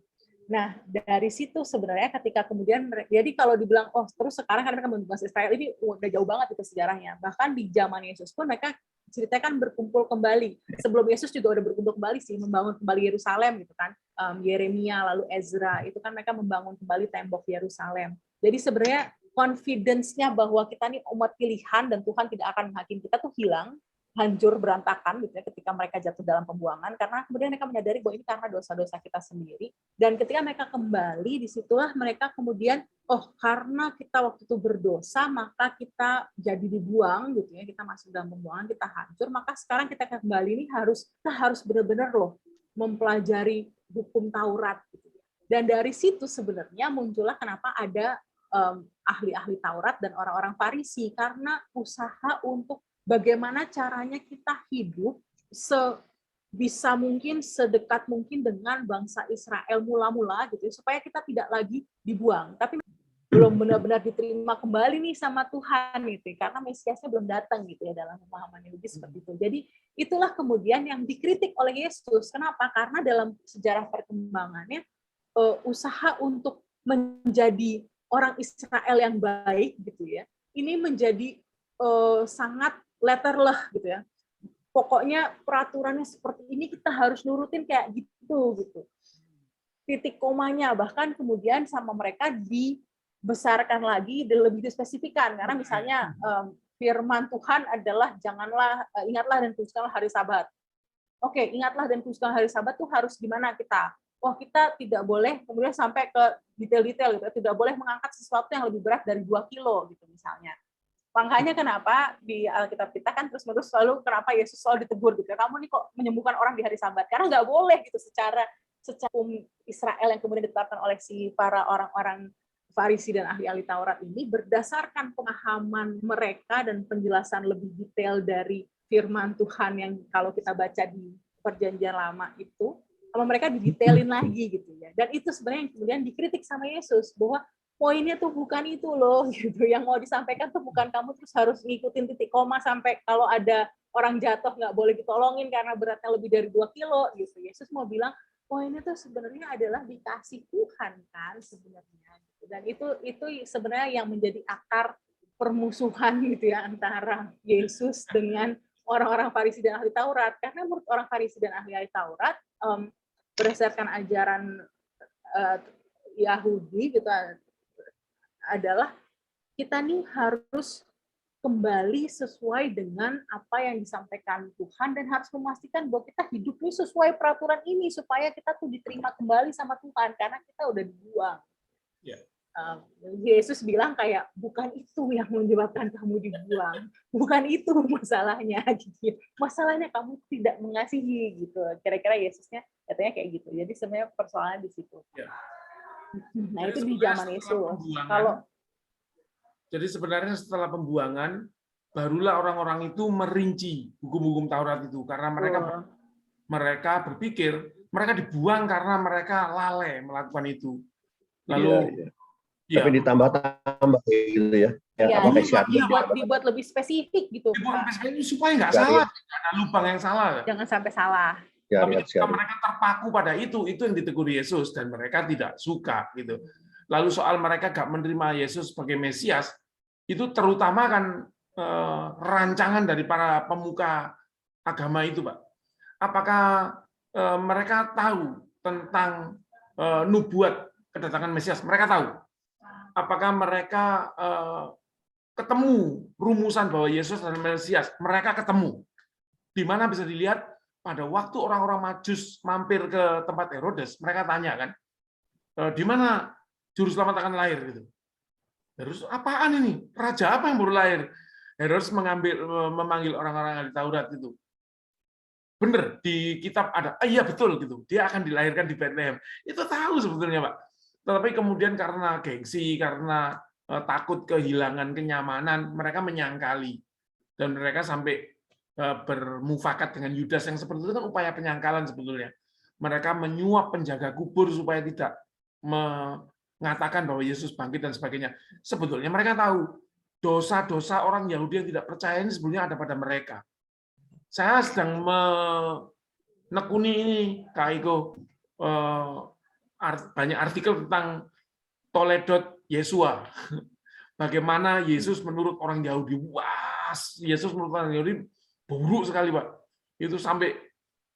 Nah, dari situ sebenarnya ketika kemudian, jadi kalau dibilang, oh terus sekarang kan mereka membuat Israel, ini udah jauh banget itu sejarahnya. Bahkan di zaman Yesus pun mereka ceritakan berkumpul kembali. Sebelum Yesus juga udah berkumpul kembali sih, membangun kembali Yerusalem gitu kan. Yeremia, lalu Ezra, itu kan mereka membangun kembali tembok Yerusalem. Jadi sebenarnya confidence-nya bahwa kita nih umat pilihan dan Tuhan tidak akan menghakimi kita tuh hilang, hancur berantakan gitu ya ketika mereka jatuh dalam pembuangan, karena kemudian mereka menyadari bahwa ini karena dosa-dosa kita sendiri. Dan ketika mereka kembali, disitulah mereka kemudian, oh karena kita waktu itu berdosa maka kita jadi dibuang gitu ya, kita masuk dalam pembuangan, kita hancur, maka sekarang kita kembali ini kita harus benar-benar loh mempelajari hukum Taurat gitu. Dan dari situ sebenarnya muncullah kenapa ada ahli-ahli Taurat dan orang-orang Farisi, karena usaha untuk bagaimana caranya kita hidup sebisa mungkin, sedekat mungkin dengan bangsa Israel mula-mula gitu ya, supaya kita tidak lagi dibuang. Tapi belum benar-benar diterima kembali nih sama Tuhan gitu, karena Mesiasnya belum datang gitu ya dalam pemahaman Yahudi seperti itu. Jadi itulah kemudian yang dikritik oleh Yesus. Kenapa? Karena dalam sejarah perkembangannya usaha untuk menjadi orang Israel yang baik gitu ya, ini menjadi sangat letterleh gitu ya. Pokoknya peraturannya seperti ini, kita harus nurutin kayak gitu. Titik komanya bahkan kemudian sama mereka dibesarkan lagi dan lebih dispesifikan, karena misalnya firman Tuhan adalah ingatlah dan khususkanlah hari Sabat. Oke, ingatlah dan khususkanlah hari Sabat tuh harus gimana kita? Oh, kita tidak boleh kemudian sampai ke detail-detail gitu, tidak boleh mengangkat sesuatu yang lebih berat dari 2 kilo gitu misalnya. Makanya kenapa di Alkitab kita kan terus-menerus selalu kenapa Yesus selalu ditegur gitu. Kamu nih kok menyembuhkan orang di hari Sabat? Karena nggak boleh gitu secara Israel yang kemudian ditetapkan oleh para orang-orang Farisi dan ahli-ahli Taurat ini berdasarkan pemahaman mereka dan penjelasan lebih detail dari firman Tuhan yang kalau kita baca di Perjanjian Lama itu, sama mereka didetailin lagi gitu ya. Dan itu sebenarnya yang kemudian dikritik sama Yesus bahwa poinnya tuh bukan itu loh gitu, yang mau disampaikan tuh bukan kamu terus harus ngikutin titik koma sampai kalau ada orang jatuh nggak boleh ditolongin karena beratnya lebih dari 2 kilo gitu. Yesus mau bilang poinnya tuh sebenarnya adalah dikasih Tuhan kan sebenarnya. Dan itu sebenarnya yang menjadi akar permusuhan gitu ya antara Yesus dengan orang-orang Farisi dan ahli Taurat, karena menurut orang Farisi dan ahli Taurat berdasarkan ajaran Yahudi gitu adalah kita nih harus kembali sesuai dengan apa yang disampaikan Tuhan dan harus memastikan bahwa kita hidupnya sesuai peraturan ini supaya kita tuh diterima kembali sama Tuhan karena kita udah dibuang. Yeah. Yesus bilang kayak bukan itu yang menyebabkan kamu dibuang, bukan itu masalahnya gitu. Masalahnya kamu tidak mengasihi gitu. Kira-kira Yesusnya katanya kayak gitu. Jadi sebenarnya persoalannya di situ. Yeah. Nah, jadi itu di zaman Yesus. Jadi sebenarnya setelah pembuangan barulah orang-orang itu merinci hukum-hukum Taurat itu karena mereka berpikir mereka dibuang karena mereka lalai melakukan itu. Lalu tapi ditambah-tambah gitu ya. Dibuat lebih spesifik gitu. Supaya nggak salah, ada lubang yang salah. Jangan sampai salah. Tapi ketika mereka terpaku pada itu yang ditegur Yesus dan mereka tidak suka gitu. Lalu soal mereka nggak menerima Yesus sebagai Mesias, itu terutama kan rancangan dari para pemuka agama itu, Pak. Apakah mereka tahu tentang nubuat kedatangan Mesias? Mereka tahu. Apakah mereka ketemu rumusan bahwa Yesus adalah Mesias? Mereka ketemu. Di mana bisa dilihat pada waktu orang-orang Majus mampir ke tempat Herodes, mereka tanya kan, di mana juru selamat akan lahir gitu. Terus apaan ini? Raja apa yang baru lahir? Herodes memanggil orang-orang ahli Taurat itu. Bener, di kitab ada, iya betul gitu. Dia akan dilahirkan di Bethlehem. Itu tahu sebetulnya, Pak. Tetapi kemudian karena gengsi, karena takut kehilangan kenyamanan, mereka menyangkali. Dan mereka sampai bermufakat dengan Yudas yang seperti itu kan upaya penyangkalan sebetulnya. mereka menyuap penjaga kubur supaya tidak mengatakan bahwa Yesus bangkit dan sebagainya. Sebetulnya mereka tahu dosa-dosa orang Yahudi yang tidak percaya ini sebetulnya ada pada mereka. Saya sedang menekuni ini, Kak Iko, banyak artikel tentang Toledot Yesua. Bagaimana Yesus menurut orang Yahudi. Wah, Yesus menurut orang Yahudi buruk sekali, Pak. Itu sampai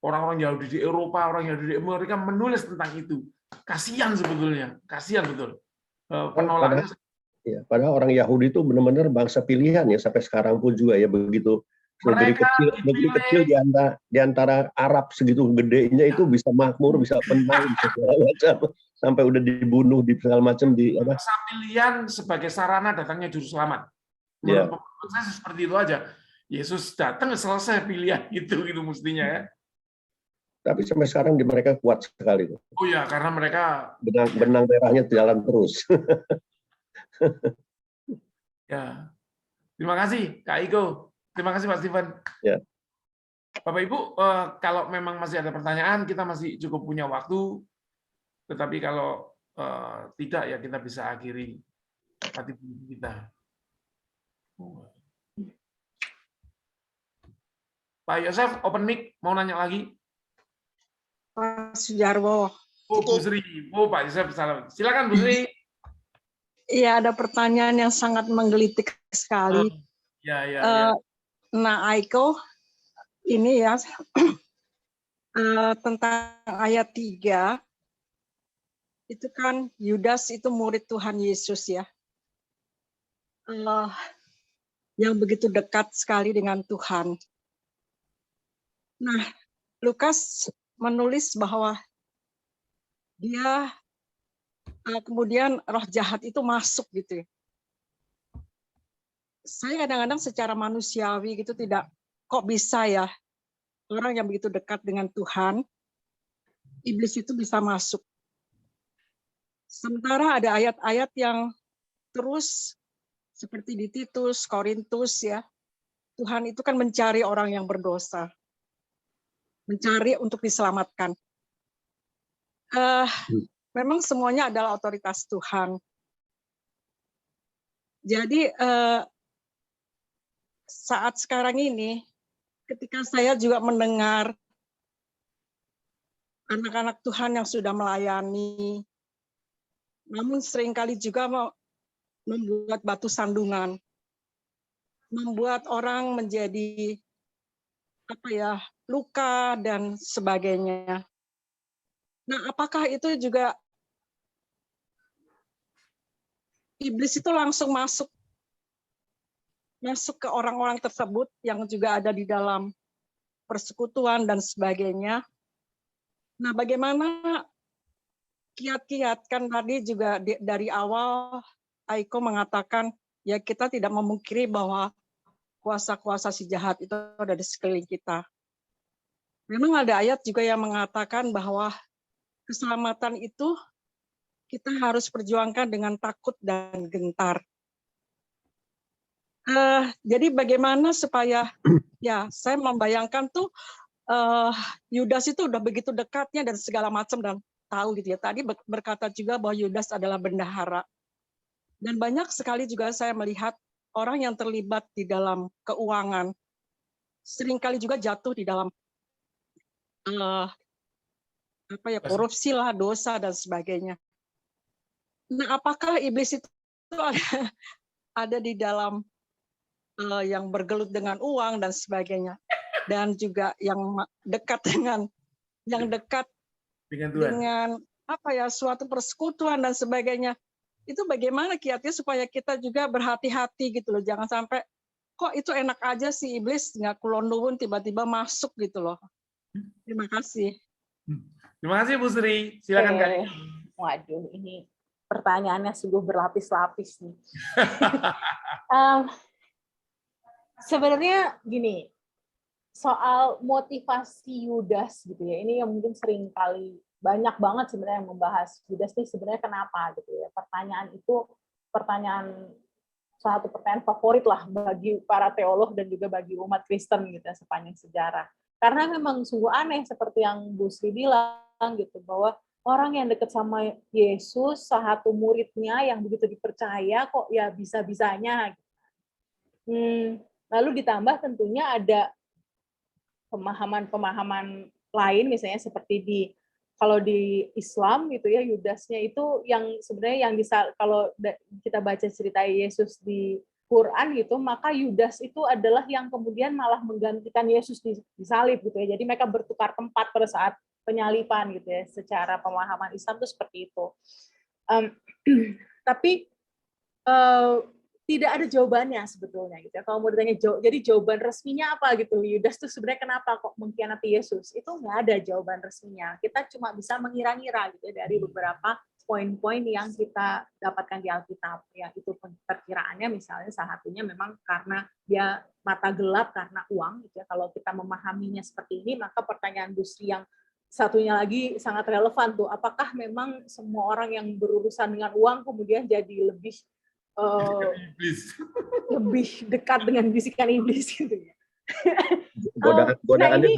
orang-orang Yahudi di Eropa, orang Yahudi di Amerika menulis tentang itu. Kasihan sebetulnya, kasihan betul. Penolakannya. Padahal orang Yahudi itu benar-benar bangsa pilihan ya sampai sekarang pun juga ya, begitu negeri kecil di antara Arab segitu gedenya itu bisa makmur, bisa menang, bisa segala macam, sampai udah dibunuh di segala macam di apa? Bangsa pilihan sebagai sarana datangnya juru selamat. Menurut saya seperti itu aja. Yesus datang selesai pilihan gitu mestinya ya. Tapi sampai sekarang di mereka kuat sekali. Oh ya, karena mereka benang merahnya jalan terus. Ya. Terima kasih Kak Iko. Terima kasih Pak Steven. Ya. Bapak Ibu, kalau memang masih ada pertanyaan, kita masih cukup punya waktu. Tetapi kalau tidak, ya kita bisa akhiri kita. Pak Yosef, open mic, mau nanya lagi? Pak Sujarwo. Oh, Bu Sri. Oh, Pak Yosef, salam. Silakan Bu Sri. Iya, ada pertanyaan yang sangat menggelitik sekali. Ya. Nah, Aiko, ini ya, tentang ayat 3, itu kan Yudas itu murid Tuhan Yesus ya. Yang begitu dekat sekali dengan Tuhan. Nah, Lukas menulis bahwa dia kemudian roh jahat itu masuk gitu ya. Saya kadang-kadang secara manusiawi gitu tidak, kok bisa ya orang yang begitu dekat dengan Tuhan, iblis itu bisa masuk. Sementara ada ayat-ayat yang terus seperti di Titus, Korintus ya, Tuhan itu kan mencari orang yang berdosa, mencari untuk diselamatkan. Memang semuanya adalah otoritas Tuhan. Jadi saat sekarang ini, ketika saya juga mendengar anak-anak Tuhan yang sudah melayani, namun seringkali juga membuat batu sandungan, membuat orang menjadi luka dan sebagainya. Nah, apakah itu juga iblis itu langsung masuk ke orang-orang tersebut yang juga ada di dalam persekutuan dan sebagainya. Nah, bagaimana kiat-kiat, kan tadi juga dari awal Aiko mengatakan ya kita tidak memungkiri bahwa kuasa-kuasa si jahat itu ada di sekeliling kita. Memang ada ayat juga yang mengatakan bahwa keselamatan itu kita harus perjuangkan dengan takut dan gentar. Jadi bagaimana supaya ya saya membayangkan tuh Yudas itu udah begitu dekatnya dan segala macam dan tahu gitu ya. Tadi berkata juga bahwa Yudas adalah bendahara. Dan banyak sekali juga saya melihat orang yang terlibat di dalam keuangan seringkali juga jatuh di dalam korupsi lah, dosa dan sebagainya. Nah, apakah iblis itu ada di dalam yang bergelut dengan uang dan sebagainya, dan juga yang dekat dengan suatu persekutuan dan sebagainya, itu bagaimana kiatnya supaya kita juga berhati-hati gitu loh, jangan sampai kok itu enak aja si iblis nggak kulon-kulon tiba-tiba masuk gitu loh. Terima kasih. Terima kasih Bu Sri, silakan Kak. Waduh, ini pertanyaannya sungguh berlapis-lapis nih. Sebenarnya gini, soal motivasi Yudas gitu ya, ini yang mungkin sering kali banyak banget sebenarnya yang membahas Yudas ini sebenarnya kenapa gitu ya. Pertanyaan itu satu pertanyaan favorit lah bagi para teolog dan juga bagi umat Kristen gitu ya, sepanjang sejarah. Karena memang sungguh aneh seperti yang Bu Sri bilang, gitu bahwa orang yang dekat sama Yesus, salah satu muridnya yang begitu dipercaya kok ya bisa-bisanya. Lalu ditambah tentunya ada pemahaman-pemahaman lain, misalnya seperti kalau di Islam gitu ya, Yudasnya itu yang sebenarnya kalau kita baca cerita Yesus di Quran gitu, maka Yudas itu adalah yang kemudian malah menggantikan Yesus disalib gitu ya. Jadi mereka bertukar tempat pada saat penyalipan gitu ya. Secara pemahaman Islam itu seperti itu. Tapi tidak ada jawabannya sebetulnya gitu ya. Kalau mau ditanya jadi jawaban resminya apa gitu, Yudas itu sebenarnya kenapa kok mengkhianati Yesus? Itu nggak ada jawaban resminya. Kita cuma bisa mengira-ngira gitu ya, dari beberapa poin-poin yang kita dapatkan di Alkitab ya. Itu perkiraannya misalnya salah satunya memang karena dia mata gelap karena uang gitu ya. Kalau kita memahaminya seperti ini, maka pertanyaan Busri yang satunya lagi sangat relevan tuh, apakah memang semua orang yang berurusan dengan uang kemudian jadi lebih dekat dengan bisikan iblis gitu ya. Godaannya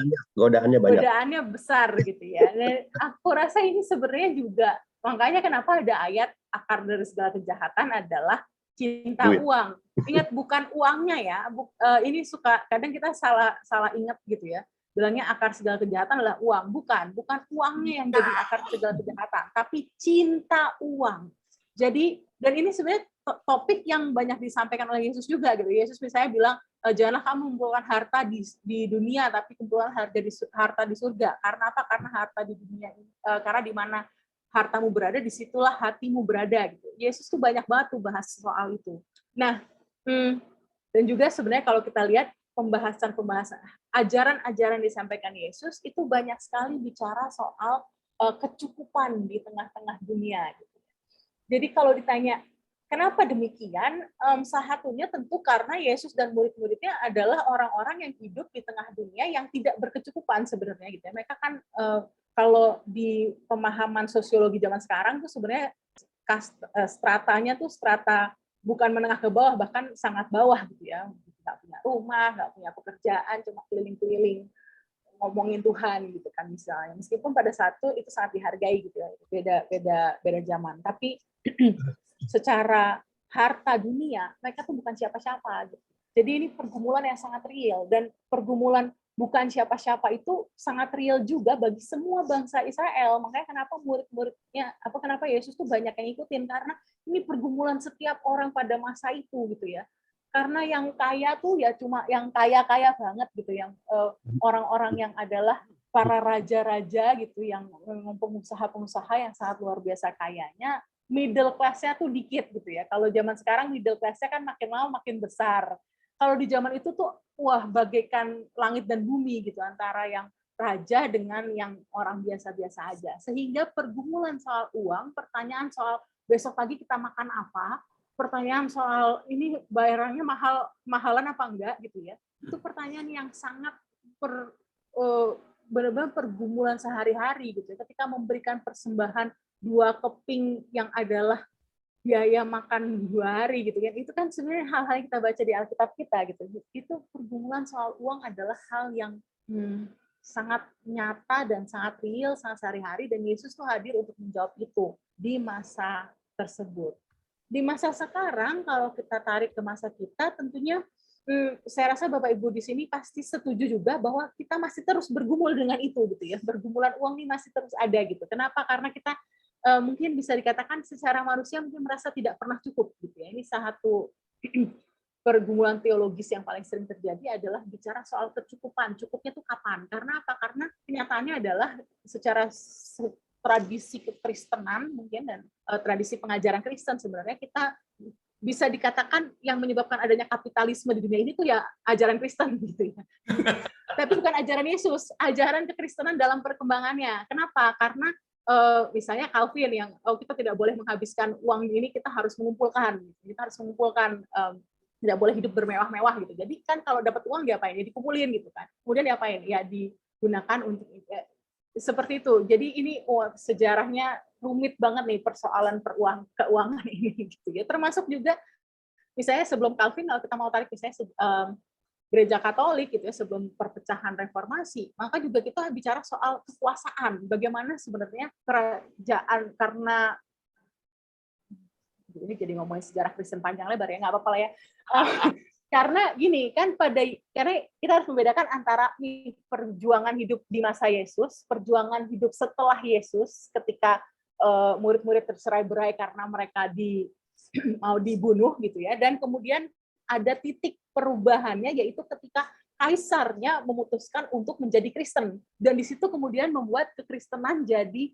banyak. Godaannya besar gitu ya. Dan aku rasa ini sebenarnya juga makanya kenapa ada ayat akar dari segala kejahatan adalah cinta uang. Ingat, bukan uangnya ya. Ini suka kadang kita salah ingat gitu ya. Bilangnya akar segala kejahatan adalah uang. Bukan uangnya yang jadi akar segala kejahatan, tapi cinta uang. Jadi, dan ini sebenarnya topik yang banyak disampaikan oleh Yesus juga gitu. Yesus misalnya bilang, janganlah kamu mengumpulkan harta di dunia, tapi kumpulkan harta di surga. Karena apa? Karena harta di dunia ini, karena di mana hartamu berada, disitulah hatimu berada. Gitu. Yesus tuh banyak banget tuh bahas soal itu. Nah, dan juga sebenarnya kalau kita lihat pembahasan ajaran-ajaran disampaikan Yesus itu banyak sekali bicara soal kecukupan di tengah-tengah dunia. Gitu. Jadi kalau ditanya kenapa demikian, salah satunya tentu karena Yesus dan murid-muridnya adalah orang-orang yang hidup di tengah dunia yang tidak berkecukupan sebenarnya gitu. Mereka kan kalau di pemahaman sosiologi zaman sekarang tuh sebenarnya stratanya tuh strata bukan menengah ke bawah, bahkan sangat bawah gitu ya. Nggak punya rumah, nggak punya pekerjaan, cuma keliling-keliling ngomongin Tuhan gitu kan misalnya. Meskipun pada saat itu sangat dihargai gitu ya. Beda zaman. Tapi secara harta dunia, mereka tuh bukan siapa-siapa. Gitu. Jadi ini pergumulan yang sangat real, dan pergumulan bukan siapa-siapa itu sangat real juga bagi semua bangsa Israel. Makanya kenapa murid-muridnya, kenapa Yesus tuh banyak yang ikutin, karena ini pergumulan setiap orang pada masa itu gitu ya. Karena yang kaya tuh ya cuma yang kaya-kaya banget gitu, yang orang-orang yang adalah para raja-raja gitu, yang pengusaha-pengusaha yang sangat luar biasa kayanya. Middle class-nya tuh dikit gitu ya. Kalau zaman sekarang middle class-nya kan makin lama makin besar. Kalau di zaman itu tuh wah bagaikan langit dan bumi gitu antara yang raja dengan yang orang biasa-biasa aja. Sehingga pergumulan soal uang, pertanyaan soal besok pagi kita makan apa, pertanyaan soal ini bayarannya mahalan apa enggak gitu ya. Itu pertanyaan yang sangat benar-benar pergumulan sehari-hari gitu ya. Ketika memberikan persembahan 2 keping yang adalah biaya makan 2 hari gitu kan, itu kan sebenarnya hal-hal yang kita baca di Alkitab kita gitu. Itu pergumulan soal uang adalah hal yang sangat nyata dan sangat real, sangat sehari-hari, dan Yesus tuh hadir untuk menjawab itu di masa tersebut. Di masa sekarang kalau kita tarik ke masa kita, tentunya saya rasa Bapak Ibu di sini pasti setuju juga bahwa kita masih terus bergumul dengan itu gitu ya. Pergumulan uang ini masih terus ada gitu. Kenapa? Karena kita mungkin bisa dikatakan secara manusia mungkin merasa tidak pernah cukup gitu ya. Ini salah satu pergumulan teologis yang paling sering terjadi adalah bicara soal kecukupan. Cukupnya itu kapan? Karena apa? Karena kenyataannya adalah secara tradisi kekristenan mungkin dan tradisi pengajaran Kristen sebenarnya kita bisa dikatakan yang menyebabkan adanya kapitalisme di dunia ini tuh ya ajaran Kristen gitu ya. Tapi bukan ajaran Yesus, ajaran kekristenan dalam perkembangannya. Kenapa? Karena misalnya Calvin yang kita tidak boleh menghabiskan uang ini, kita harus mengumpulkan, tidak boleh hidup bermewah-mewah gitu. Jadi kan kalau dapat uang diapain? Ya dikumpulin gitu kan. Kemudian diapain? Ya digunakan untuk seperti itu. Jadi ini sejarahnya rumit banget nih persoalan keuangan ini gitu ya. Termasuk juga misalnya sebelum Calvin, kalau kita mau tarik misalnya Gereja Katolik gitu ya, sebelum perpecahan reformasi, maka juga kita bicara soal kekuasaan, bagaimana sebenarnya kerajaan, karena ini jadi ngomongin sejarah Kristen panjang lebar ya, nggak apa-apa lah ya. Karena gini kan, karena kita harus membedakan antara perjuangan hidup di masa Yesus, perjuangan hidup setelah Yesus, ketika murid-murid tercerai-berai karena mereka mau dibunuh gitu ya, dan kemudian ada titik perubahannya, yaitu ketika kaisarnya memutuskan untuk menjadi Kristen, dan di situ kemudian membuat kekristenan jadi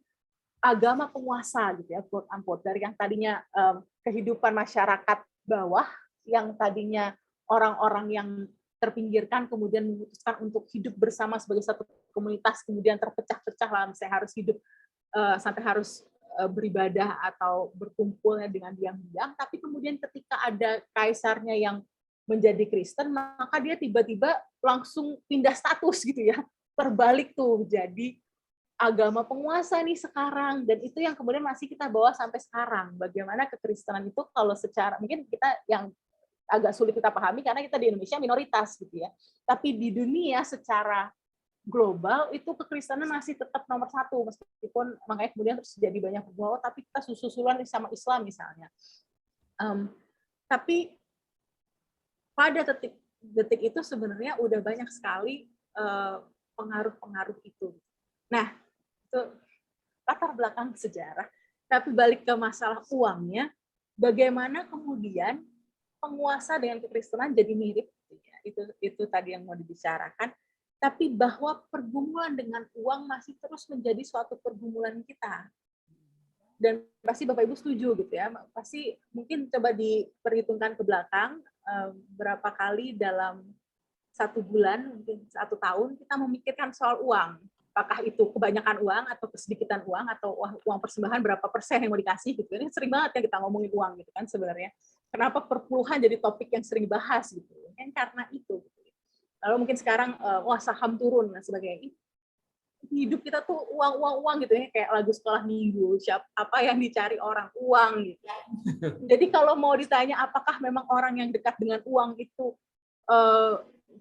agama penguasa gitu ya, quote unquote, dari yang tadinya kehidupan masyarakat bawah, yang tadinya orang-orang yang terpinggirkan, kemudian memutuskan untuk hidup bersama sebagai satu komunitas, kemudian terpecah-pecah lah, misalnya harus hidup sampai harus beribadah atau berkumpulnya dengan diam-diam, tapi kemudian ketika ada kaisarnya yang menjadi Kristen, maka dia tiba-tiba langsung pindah status gitu ya, terbalik tuh jadi agama penguasa nih sekarang, dan itu yang kemudian masih kita bawa sampai sekarang. Bagaimana kekristenan itu kalau secara, mungkin kita yang agak sulit kita pahami karena kita di Indonesia minoritas gitu ya, tapi di dunia secara global itu kekristenan masih tetap nomor satu, meskipun makanya kemudian terus jadi banyak berbawa, tapi kita susulan sama Islam misalnya. Tapi pada detik itu sebenarnya udah banyak sekali pengaruh-pengaruh itu. Nah, itu latar belakang sejarah. Tapi balik ke masalah uangnya, bagaimana kemudian penguasa dengan kekristenan jadi mirip, itu tadi yang mau dibicarakan. Tapi bahwa pergumulan dengan uang masih terus menjadi suatu pergumulan kita. Dan pasti Bapak Ibu setuju gitu ya. Pasti mungkin coba diperhitungkan ke belakang, berapa kali dalam 1 bulan, mungkin 1 tahun, kita memikirkan soal uang. Apakah itu kebanyakan uang atau kesedikitan uang, atau uang persembahan berapa persen yang mau dikasih gitu. Ini sering banget ya kita ngomongin uang gitu kan sebenarnya. Kenapa perpuluhan jadi topik yang sering dibahas gitu. Kan karena itu. Lalu mungkin sekarang saham turun dan sebagainya. Hidup kita tuh uang gitu ya, kayak lagu sekolah minggu, apa yang dicari orang, uang gitu. Jadi kalau mau ditanya apakah memang orang yang dekat dengan uang itu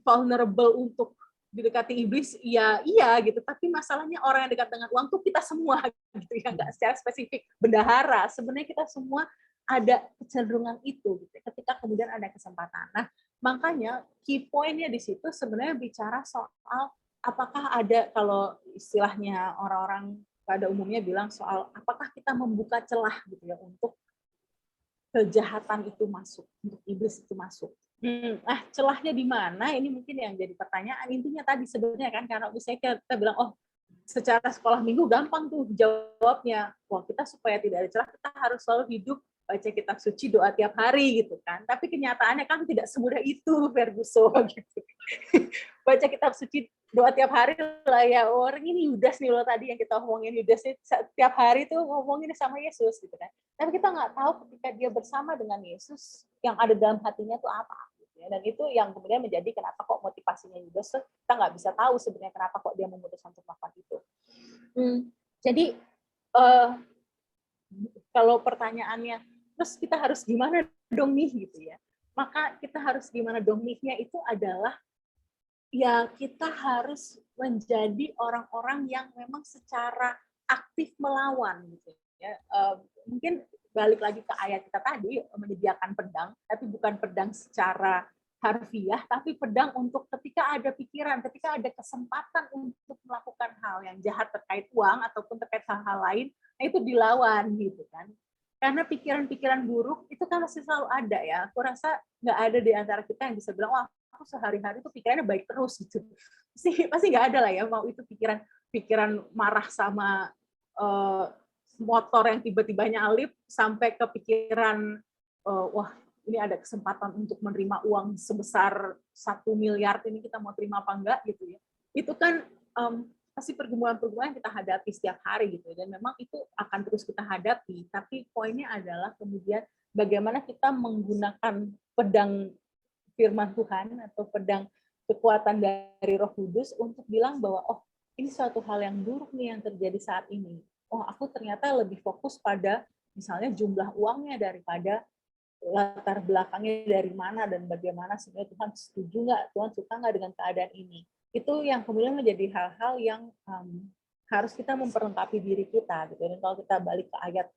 vulnerable untuk didekati iblis, iya gitu. Tapi masalahnya orang yang dekat dengan uang tuh kita semua gitu ya, nggak secara spesifik bendahara. Sebenarnya kita semua ada kecenderungan itu gitu. Ketika kemudian ada kesempatan. Nah, makanya key point-nya di situ sebenarnya bicara soal apakah ada, kalau istilahnya orang-orang pada umumnya bilang soal apakah kita membuka celah gitu ya untuk kejahatan itu masuk, untuk iblis itu masuk. Celahnya di mana? Ini mungkin yang jadi pertanyaan. Intinya tadi sebenarnya kan, karena misalnya kita bilang, secara sekolah minggu gampang tuh jawabnya. Kita supaya tidak ada celah, kita harus selalu hidup baca kitab suci, doa tiap hari gitu kan. Tapi kenyataannya kan tidak semudah itu, Ferguson gitu. Baca kitab suci, doa tiap hari lah ya. Orang ini Yudas nih loh tadi yang kita ngomongin, Yudas setiap hari tuh ngomongin sama Yesus gitu kan. Tapi kita nggak tahu ketika dia bersama dengan Yesus yang ada dalam hatinya tuh apa. Gitu ya. Dan itu yang kemudian menjadi kenapa kok motivasinya Yudas tuh kita nggak bisa tahu sebenarnya kenapa kok dia memutuskan untuk melakukan itu. Jadi kalau pertanyaannya, terus kita harus gimana dong nih gitu ya. Maka kita harus gimana dong nih-nya itu adalah ya kita harus menjadi orang-orang yang memang secara aktif melawan gitu ya. Mungkin balik lagi ke ayat kita tadi, menyediakan pedang, tapi bukan pedang secara harfiah, tapi pedang untuk ketika ada pikiran, ketika ada kesempatan untuk melakukan hal yang jahat terkait uang ataupun terkait hal-hal lain, nah itu dilawan gitu kan. Karena pikiran-pikiran buruk itu kan masih selalu ada ya. Aku rasa nggak ada di antara kita yang bisa bilang, wah aku sehari-hari itu pikirannya baik terus gitu. Pasti nggak ada lah ya, mau itu pikiran marah sama motor yang tiba-tiba nyalip, sampai ke pikiran, wah ini ada kesempatan untuk menerima uang sebesar 1 miliar, ini kita mau terima apa enggak gitu ya. Itu kan pasti pergumulan-pergumulan yang kita hadapi setiap hari gitu, dan memang itu akan terus kita hadapi. Tapi poinnya adalah kemudian bagaimana kita menggunakan pedang firman Tuhan atau pedang kekuatan dari Roh Kudus untuk bilang bahwa ini suatu hal yang buruk nih yang terjadi saat ini. Aku ternyata lebih fokus pada misalnya jumlah uangnya daripada latar belakangnya dari mana dan bagaimana sebenarnya Tuhan setuju nggak, Tuhan suka nggak dengan keadaan ini. Itu yang kemudian menjadi hal-hal yang harus kita memperlengkapi diri kita. Gitu. Dan kalau kita balik ke ayat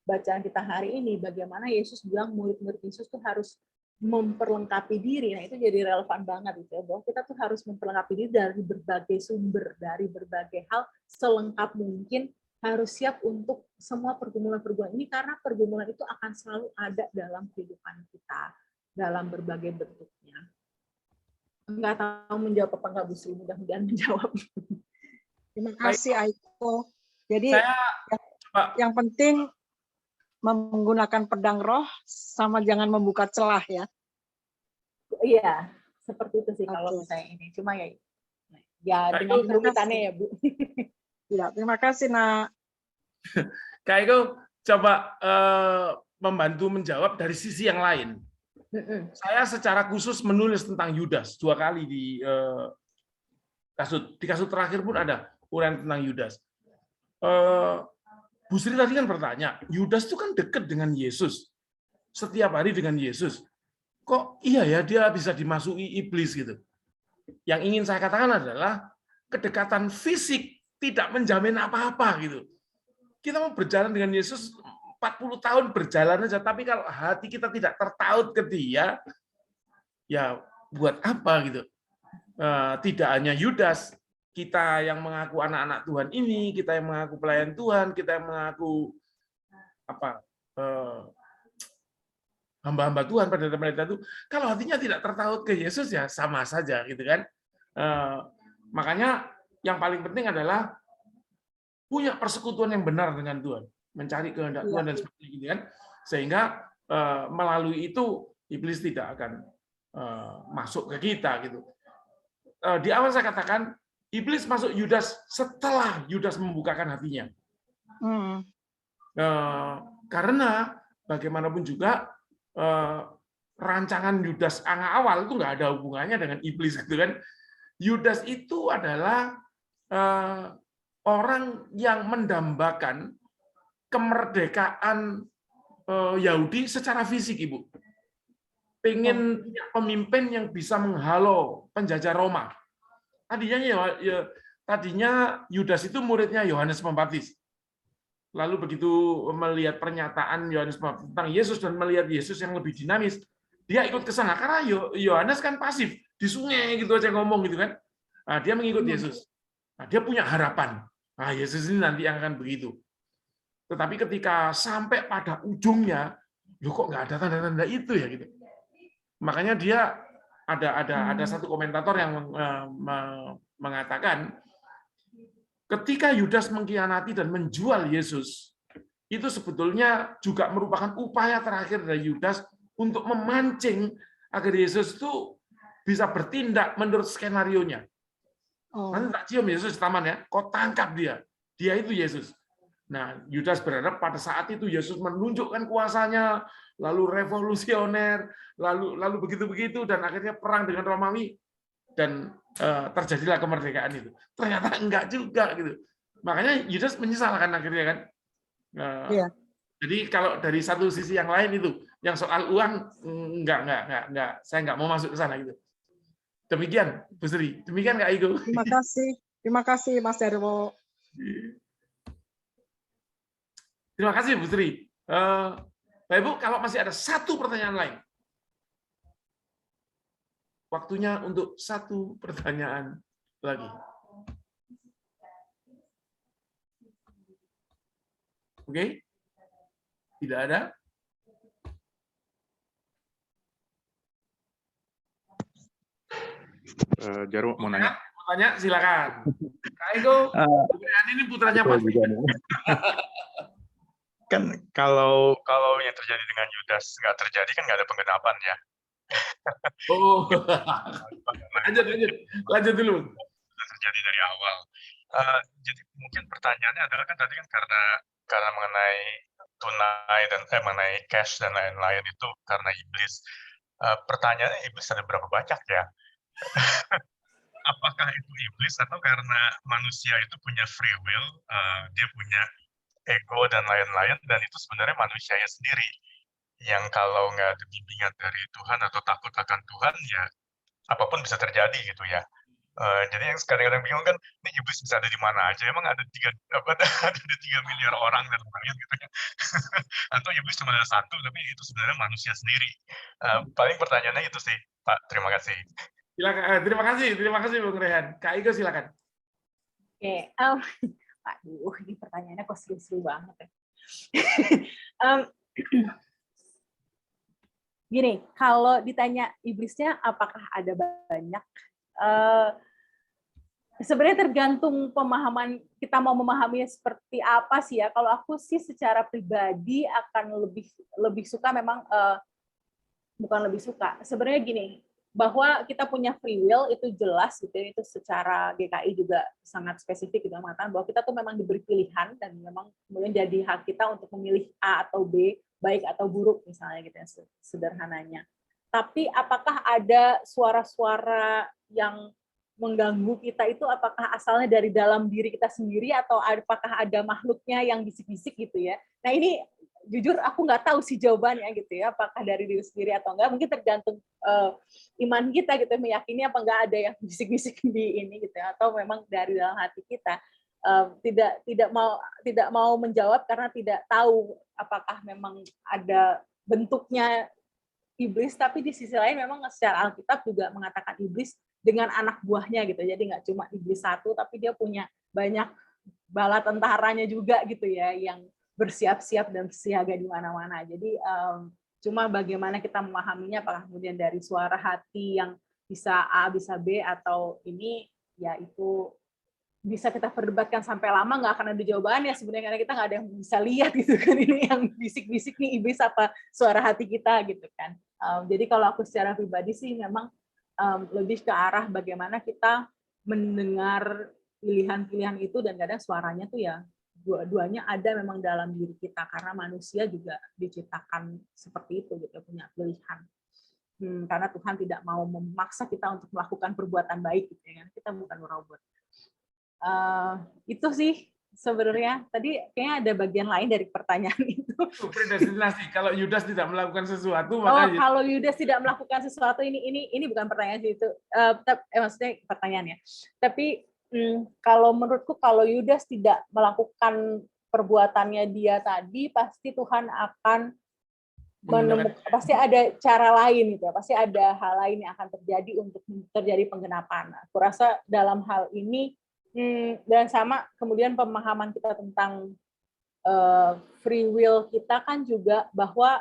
bacaan kita hari ini, bagaimana Yesus bilang murid-murid Yesus tuh harus memperlengkapi diri. Nah itu jadi relevan banget gitu ya, bahwa kita tuh harus memperlengkapi diri dari berbagai sumber, dari berbagai hal selengkap mungkin, harus siap untuk semua pergumulan-pergumulan ini, karena pergumulan itu akan selalu ada dalam kehidupan kita, dalam berbagai bentuknya. Enggak tahu menjawab apa enggak, Bu Sri, mudah-mudahan menjawab. Terima kasih, Aiko. Jadi yang penting menggunakan pedang roh sama jangan membuka celah ya. Iya, seperti itu sih kalau misalnya ini. Cuma ya dengan kerumitannya ya, Bu. Ya, terima kasih, Nak. Kak Eko coba membantu menjawab dari sisi yang lain. Saya secara khusus menulis tentang Yudas 2 kali di kasut terakhir pun ada uraian tentang Yudas. Bu Sri tadi kan bertanya, Yudas itu kan dekat dengan Yesus, setiap hari dengan Yesus. Kok iya ya dia bisa dimasuki iblis gitu? Yang ingin saya katakan adalah kedekatan fisik tidak menjamin apa-apa gitu. Kita mau berjalan dengan Yesus 40 tahun berjalan aja, tapi kalau hati kita tidak tertaut ke Dia, ya buat apa gitu? Tidak hanya Yudas, kita yang mengaku anak-anak Tuhan ini, kita yang mengaku pelayan Tuhan, kita yang mengaku hamba-hamba Tuhan pada pendeta itu, kalau hatinya tidak tertaut ke Yesus ya sama saja gitu kan. Makanya yang paling penting adalah punya persekutuan yang benar dengan Tuhan, mencari kehendak Tuhan dan sebagainya gitu kan, sehingga melalui itu iblis tidak akan masuk ke kita gitu. Di awal saya katakan iblis masuk Yudas setelah Yudas membukakan hatinya, karena bagaimanapun juga rancangan Yudas awal itu nggak ada hubungannya dengan iblis gitu kan. Yudas itu adalah orang yang mendambakan kemerdekaan Yahudi secara fisik, Ibu. Pengen punya pemimpin yang bisa menghalau penjajah Roma. Tadinya Yudas itu muridnya Yohanes Pembaptis. Lalu begitu melihat pernyataan Yohanes Pembaptis tentang Yesus dan melihat Yesus yang lebih dinamis, dia ikut ke sana karena Yohanes kan pasif di sungai gitu aja ngomong gitu kan. Nah, dia mengikut Yesus. Nah, dia punya harapan. Nah, Yesus ini nanti yang akan begitu. Tetapi ketika sampai pada ujungnya, loh kok nggak ada tanda-tanda itu ya gitu. Makanya dia ada satu komentator yang mengatakan ketika Yudas mengkhianati dan menjual Yesus, itu sebetulnya juga merupakan upaya terakhir dari Yudas untuk memancing agar Yesus itu bisa bertindak menurut skenarionya. Nanti tak cium Yesus di taman ya, kau tangkap dia. Dia itu Yesus. Nah, Yudas berharap pada saat itu Yesus menunjukkan kuasanya, lalu revolusioner, lalu begitu-begitu, dan akhirnya perang dengan Romawi, dan terjadilah kemerdekaan itu. Ternyata enggak juga gitu. Makanya Yudas menyesalkan akhirnya kan. Jadi kalau dari satu sisi yang lain itu, yang soal uang enggak, saya enggak mau masuk ke sana gitu. Demikian, Bu Sri. Demikian Kak Igo. Terima kasih Mas Darwo. Terima kasih Bu Sri. Bapak Ibu, kalau masih ada satu pertanyaan lain, waktunya untuk satu pertanyaan lagi. Oke? Tidak ada? Jarwo mau nanya. Mau tanya, silakan. Kak Ego, ini putranya Pak. Kan kalau yang terjadi dengan Yudas nggak terjadi kan nggak ada penggenapan ya. Lanjut dulu. Sudah terjadi dari awal. Jadi mungkin pertanyaannya adalah kan tadi kan karena mengenai tunai dan mengenai cash dan lain-lain itu karena iblis. Pertanyaannya iblis ada berapa banyak ya? Apakah itu iblis atau karena manusia itu punya free will, dia punya ego dan lain-lain, dan itu sebenarnya manusianya sendiri yang kalau nggak ada bimbingan dari Tuhan atau takut akan Tuhan, ya apapun bisa terjadi gitu ya. Jadi yang kadang-kadang bingung kan, ini iblis bisa ada di mana aja? Emang ada 3 miliar orang dan lain gitu ya? Atau iblis cuma ada satu, tapi itu sebenarnya manusia sendiri. Paling pertanyaannya itu sih, Pak. Terima kasih. Silakan. Terima kasih Bung Rehan. Kak Iko silakan. Oke, aduh, ini pertanyaannya kok seru-seru banget ya. Gini, kalau ditanya iblisnya apakah ada banyak, sebenarnya tergantung pemahaman kita mau memahaminya seperti apa sih ya. Kalau aku sih secara pribadi akan lebih suka memang bukan lebih suka. Sebenarnya gini, bahwa kita punya free will itu jelas gitu ya, itu secara GKI juga sangat spesifik gitu mengatakan bahwa kita tuh memang diberi pilihan dan memang kemudian jadi hak kita untuk memilih A atau B, baik atau buruk misalnya gitu ya sederhananya. Tapi apakah ada suara-suara yang mengganggu kita itu apakah asalnya dari dalam diri kita sendiri atau apakah ada makhluknya yang bisik-bisik gitu ya. Nah ini jujur aku nggak tahu sih jawabannya gitu ya, apakah dari diri sendiri atau enggak, mungkin tergantung iman kita gitu, meyakini apa enggak ada yang bisik-bisik di ini gitu ya, atau memang dari dalam hati kita. Tidak mau menjawab karena tidak tahu apakah memang ada bentuknya iblis, tapi di sisi lain memang secara Alkitab juga mengatakan iblis dengan anak buahnya gitu, jadi nggak cuma iblis satu, tapi dia punya banyak bala tentaranya juga gitu ya, yang bersiap-siap dan siaga di mana-mana. Jadi cuma bagaimana kita memahaminya, apakah kemudian dari suara hati yang bisa A, bisa B, atau ini, ya itu bisa kita perdebatkan sampai lama, nggak akan ada jawabannya sebenarnya, karena kita nggak ada yang bisa lihat gitu kan, ini yang bisik-bisik nih iblis apa suara hati kita gitu kan. Jadi kalau aku secara pribadi sih memang lebih ke arah bagaimana kita mendengar pilihan-pilihan itu, dan kadang suaranya tuh ya dua-duanya ada memang dalam diri kita, karena manusia juga diciptakan seperti itu gitu, punya pilihan. Karena Tuhan tidak mau memaksa kita untuk melakukan perbuatan baik gitu ya, kita bukan robot. Itu sih sebenarnya. Tadi kayaknya ada bagian lain dari pertanyaan itu. Predestinasi. Kalau Yudas tidak melakukan sesuatu, maka kalau Yudas tidak melakukan sesuatu, ini bukan pertanyaan sih itu. Maksudnya pertanyaannya. Tapi kalau menurutku, kalau Yudas tidak melakukan perbuatannya dia tadi, pasti Tuhan akan menemukan, pasti ada cara lain gitu ya, pasti ada hal lain yang akan terjadi untuk terjadi penggenapan. Aku rasa dalam hal ini dan sama kemudian pemahaman kita tentang free will kita kan juga bahwa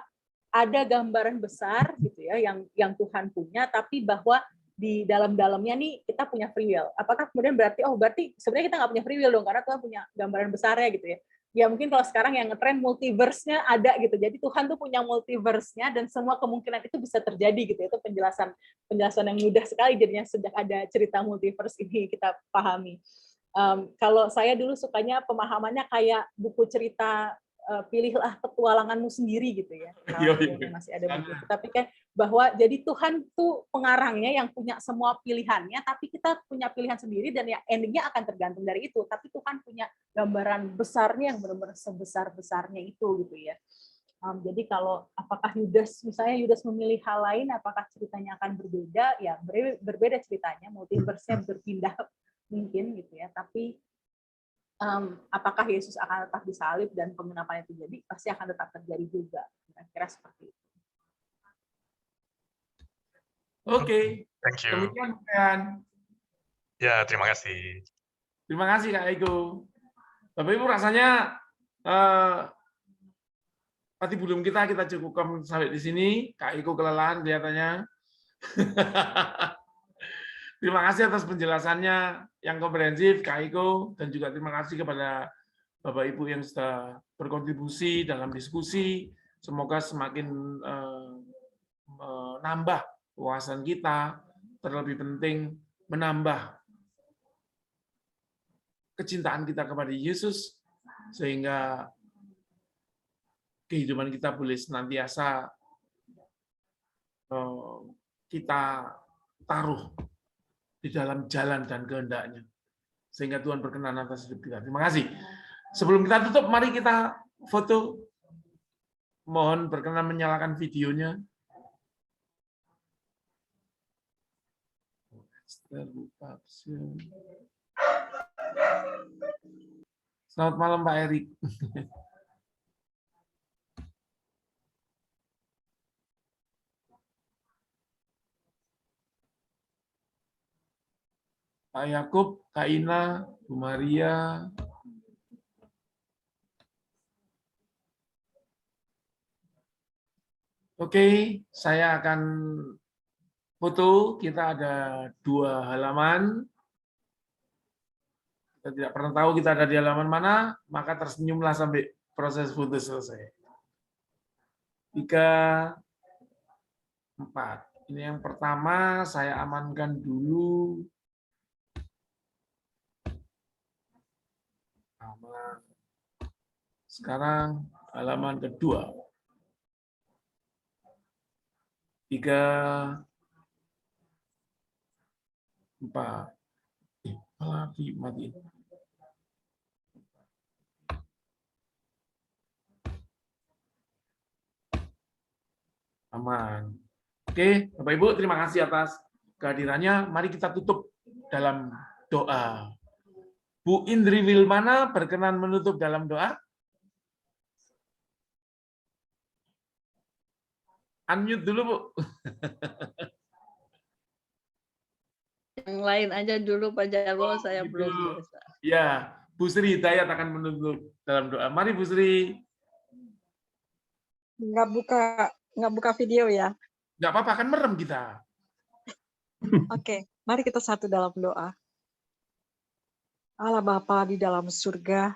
ada gambaran besar gitu ya yang Tuhan punya, tapi bahwa di dalam-dalamnya nih kita punya free will. Apakah kemudian berarti sebenarnya kita nggak punya free will dong, karena Tuhan punya gambaran besarnya gitu ya. Ya mungkin kalau sekarang yang ngetren multiverse-nya ada gitu. Jadi Tuhan tuh punya multiverse-nya dan semua kemungkinan itu bisa terjadi gitu. Itu penjelasan yang mudah sekali jadinya sejak ada cerita multiverse ini kita pahami. Kalau saya dulu sukanya pemahamannya kayak buku cerita pilihlah petualanganmu sendiri gitu ya. Masih ada buku. Tapi kan bahwa jadi Tuhan tuh pengarangnya yang punya semua pilihannya, tapi kita punya pilihan sendiri dan ya endingnya akan tergantung dari itu. Tapi Tuhan punya gambaran besarnya yang benar-benar sebesar-besarnya itu gitu ya. Jadi kalau apakah Yudas memilih hal lain, apakah ceritanya akan berbeda? Ya berbeda ceritanya, multiverse-nya berpindah mungkin gitu ya. Tapi apakah Yesus akan tetap disalib dan penggenapan itu jadi, pasti akan tetap terjadi juga. Kira-kira seperti itu. Oke. Thank you. Demikian, Rian. Ya, terima kasih. Terima kasih, Kak Eko. Bapak Ibu, rasanya tadi belum kita cukupkan sampai di sini. Kak Eko kelelahan kelihatannya. Terima kasih atas penjelasannya yang komprehensif, Kak Eko, dan juga terima kasih kepada Bapak Ibu yang sudah berkontribusi dalam diskusi. Semoga semakin menambah wawasan kita, terlebih penting menambah kecintaan kita kepada Yesus, sehingga kehidupan kita boleh senantiasa kita taruh di dalam jalan dan kehendak-Nya, sehingga Tuhan berkenan atas hidup kita. Terima kasih. Sebelum kita tutup, mari kita foto. mohon berkenan menyalakan videonya. Selamat malam Pak Erik. Pak Yakub, Kak Ina, Bu Maria. Oke, saya akan foto. Kita ada 2 halaman. Kita tidak pernah tahu kita ada di halaman mana, maka tersenyumlah sampai proses foto selesai. 3, 4. Ini yang pertama, saya amankan dulu. Sekarang halaman kedua. 3, 4. Malah dimatiin. Aman. Oke, Bapak Ibu, terima kasih atas kehadirannya. Mari kita tutup dalam doa. Bu Indri Wilmana berkenan menutup dalam doa. Unmute dulu, Bu. Yang lain aja dulu Pak Jarwo, saya gitu. belum bisa. Ya, Bu Sri Hidayat akan menutup dalam doa. Mari Bu Sri. Nggak buka video ya. Nggak apa-apa, kan merem kita. Oke, mari kita satu dalam doa. Allah Bapa di dalam surga,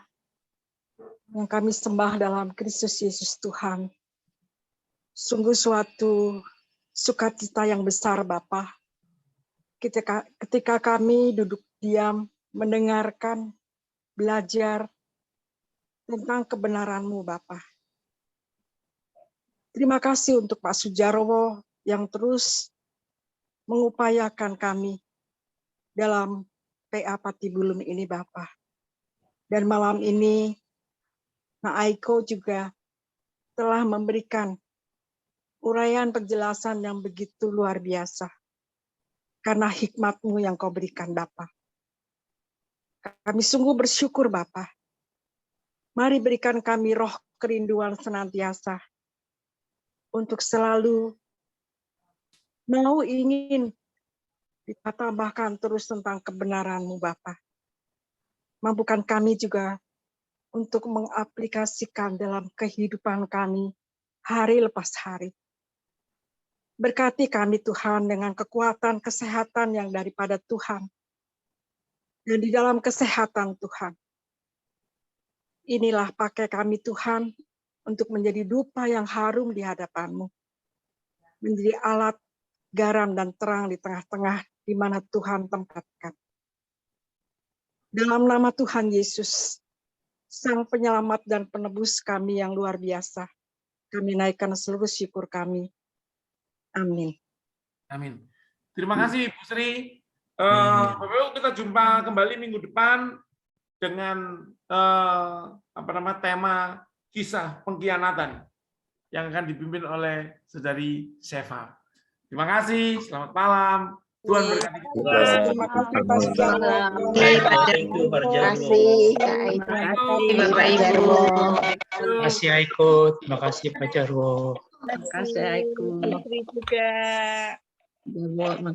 yang kami sembah dalam Kristus Yesus Tuhan. Sungguh suatu sukacita yang besar Bapa. Ketika kami duduk diam, mendengarkan, belajar tentang kebenaran-Mu Bapa. Terima kasih untuk Pak Sujarwo yang terus mengupayakan kami dalam PA Patibulung ini Bapa. Dan malam ini, Pak Aiko juga telah memberikan uraian penjelasan yang begitu luar biasa. Karena hikmat-Mu yang Kau berikan Bapa. Kami sungguh bersyukur Bapa. Mari berikan kami roh kerinduan senantiasa untuk selalu mau ingin ditambahkan terus tentang kebenaran-Mu Bapa. Mampukan kami juga untuk mengaplikasikan dalam kehidupan kami hari lepas hari. Berkati kami Tuhan dengan kekuatan kesehatan yang daripada Tuhan. Dan di dalam kesehatan Tuhan, inilah pakai kami Tuhan untuk menjadi dupa yang harum di hadapan-Mu. Menjadi alat garam dan terang di tengah-tengah di mana Tuhan tempatkan. Dalam nama Tuhan Yesus, Sang Penyelamat dan Penebus kami yang luar biasa, kami naikkan seluruh syukur kami. Amin. Amin. Terima kasih Bu Sri. Bapak Ibu, kita jumpa kembali minggu depan dengan tema kisah pengkhianatan yang akan dipimpin oleh Saudari Seva. Terima kasih. Selamat malam. Tuhan berkati. Terima kasih Pak Sujarwo. Terima kasih Pak Jarwo. Terima kasih Aiko. Terima kasih Pak Jarwo. Terima kasih Aiko. Terima kasih juga.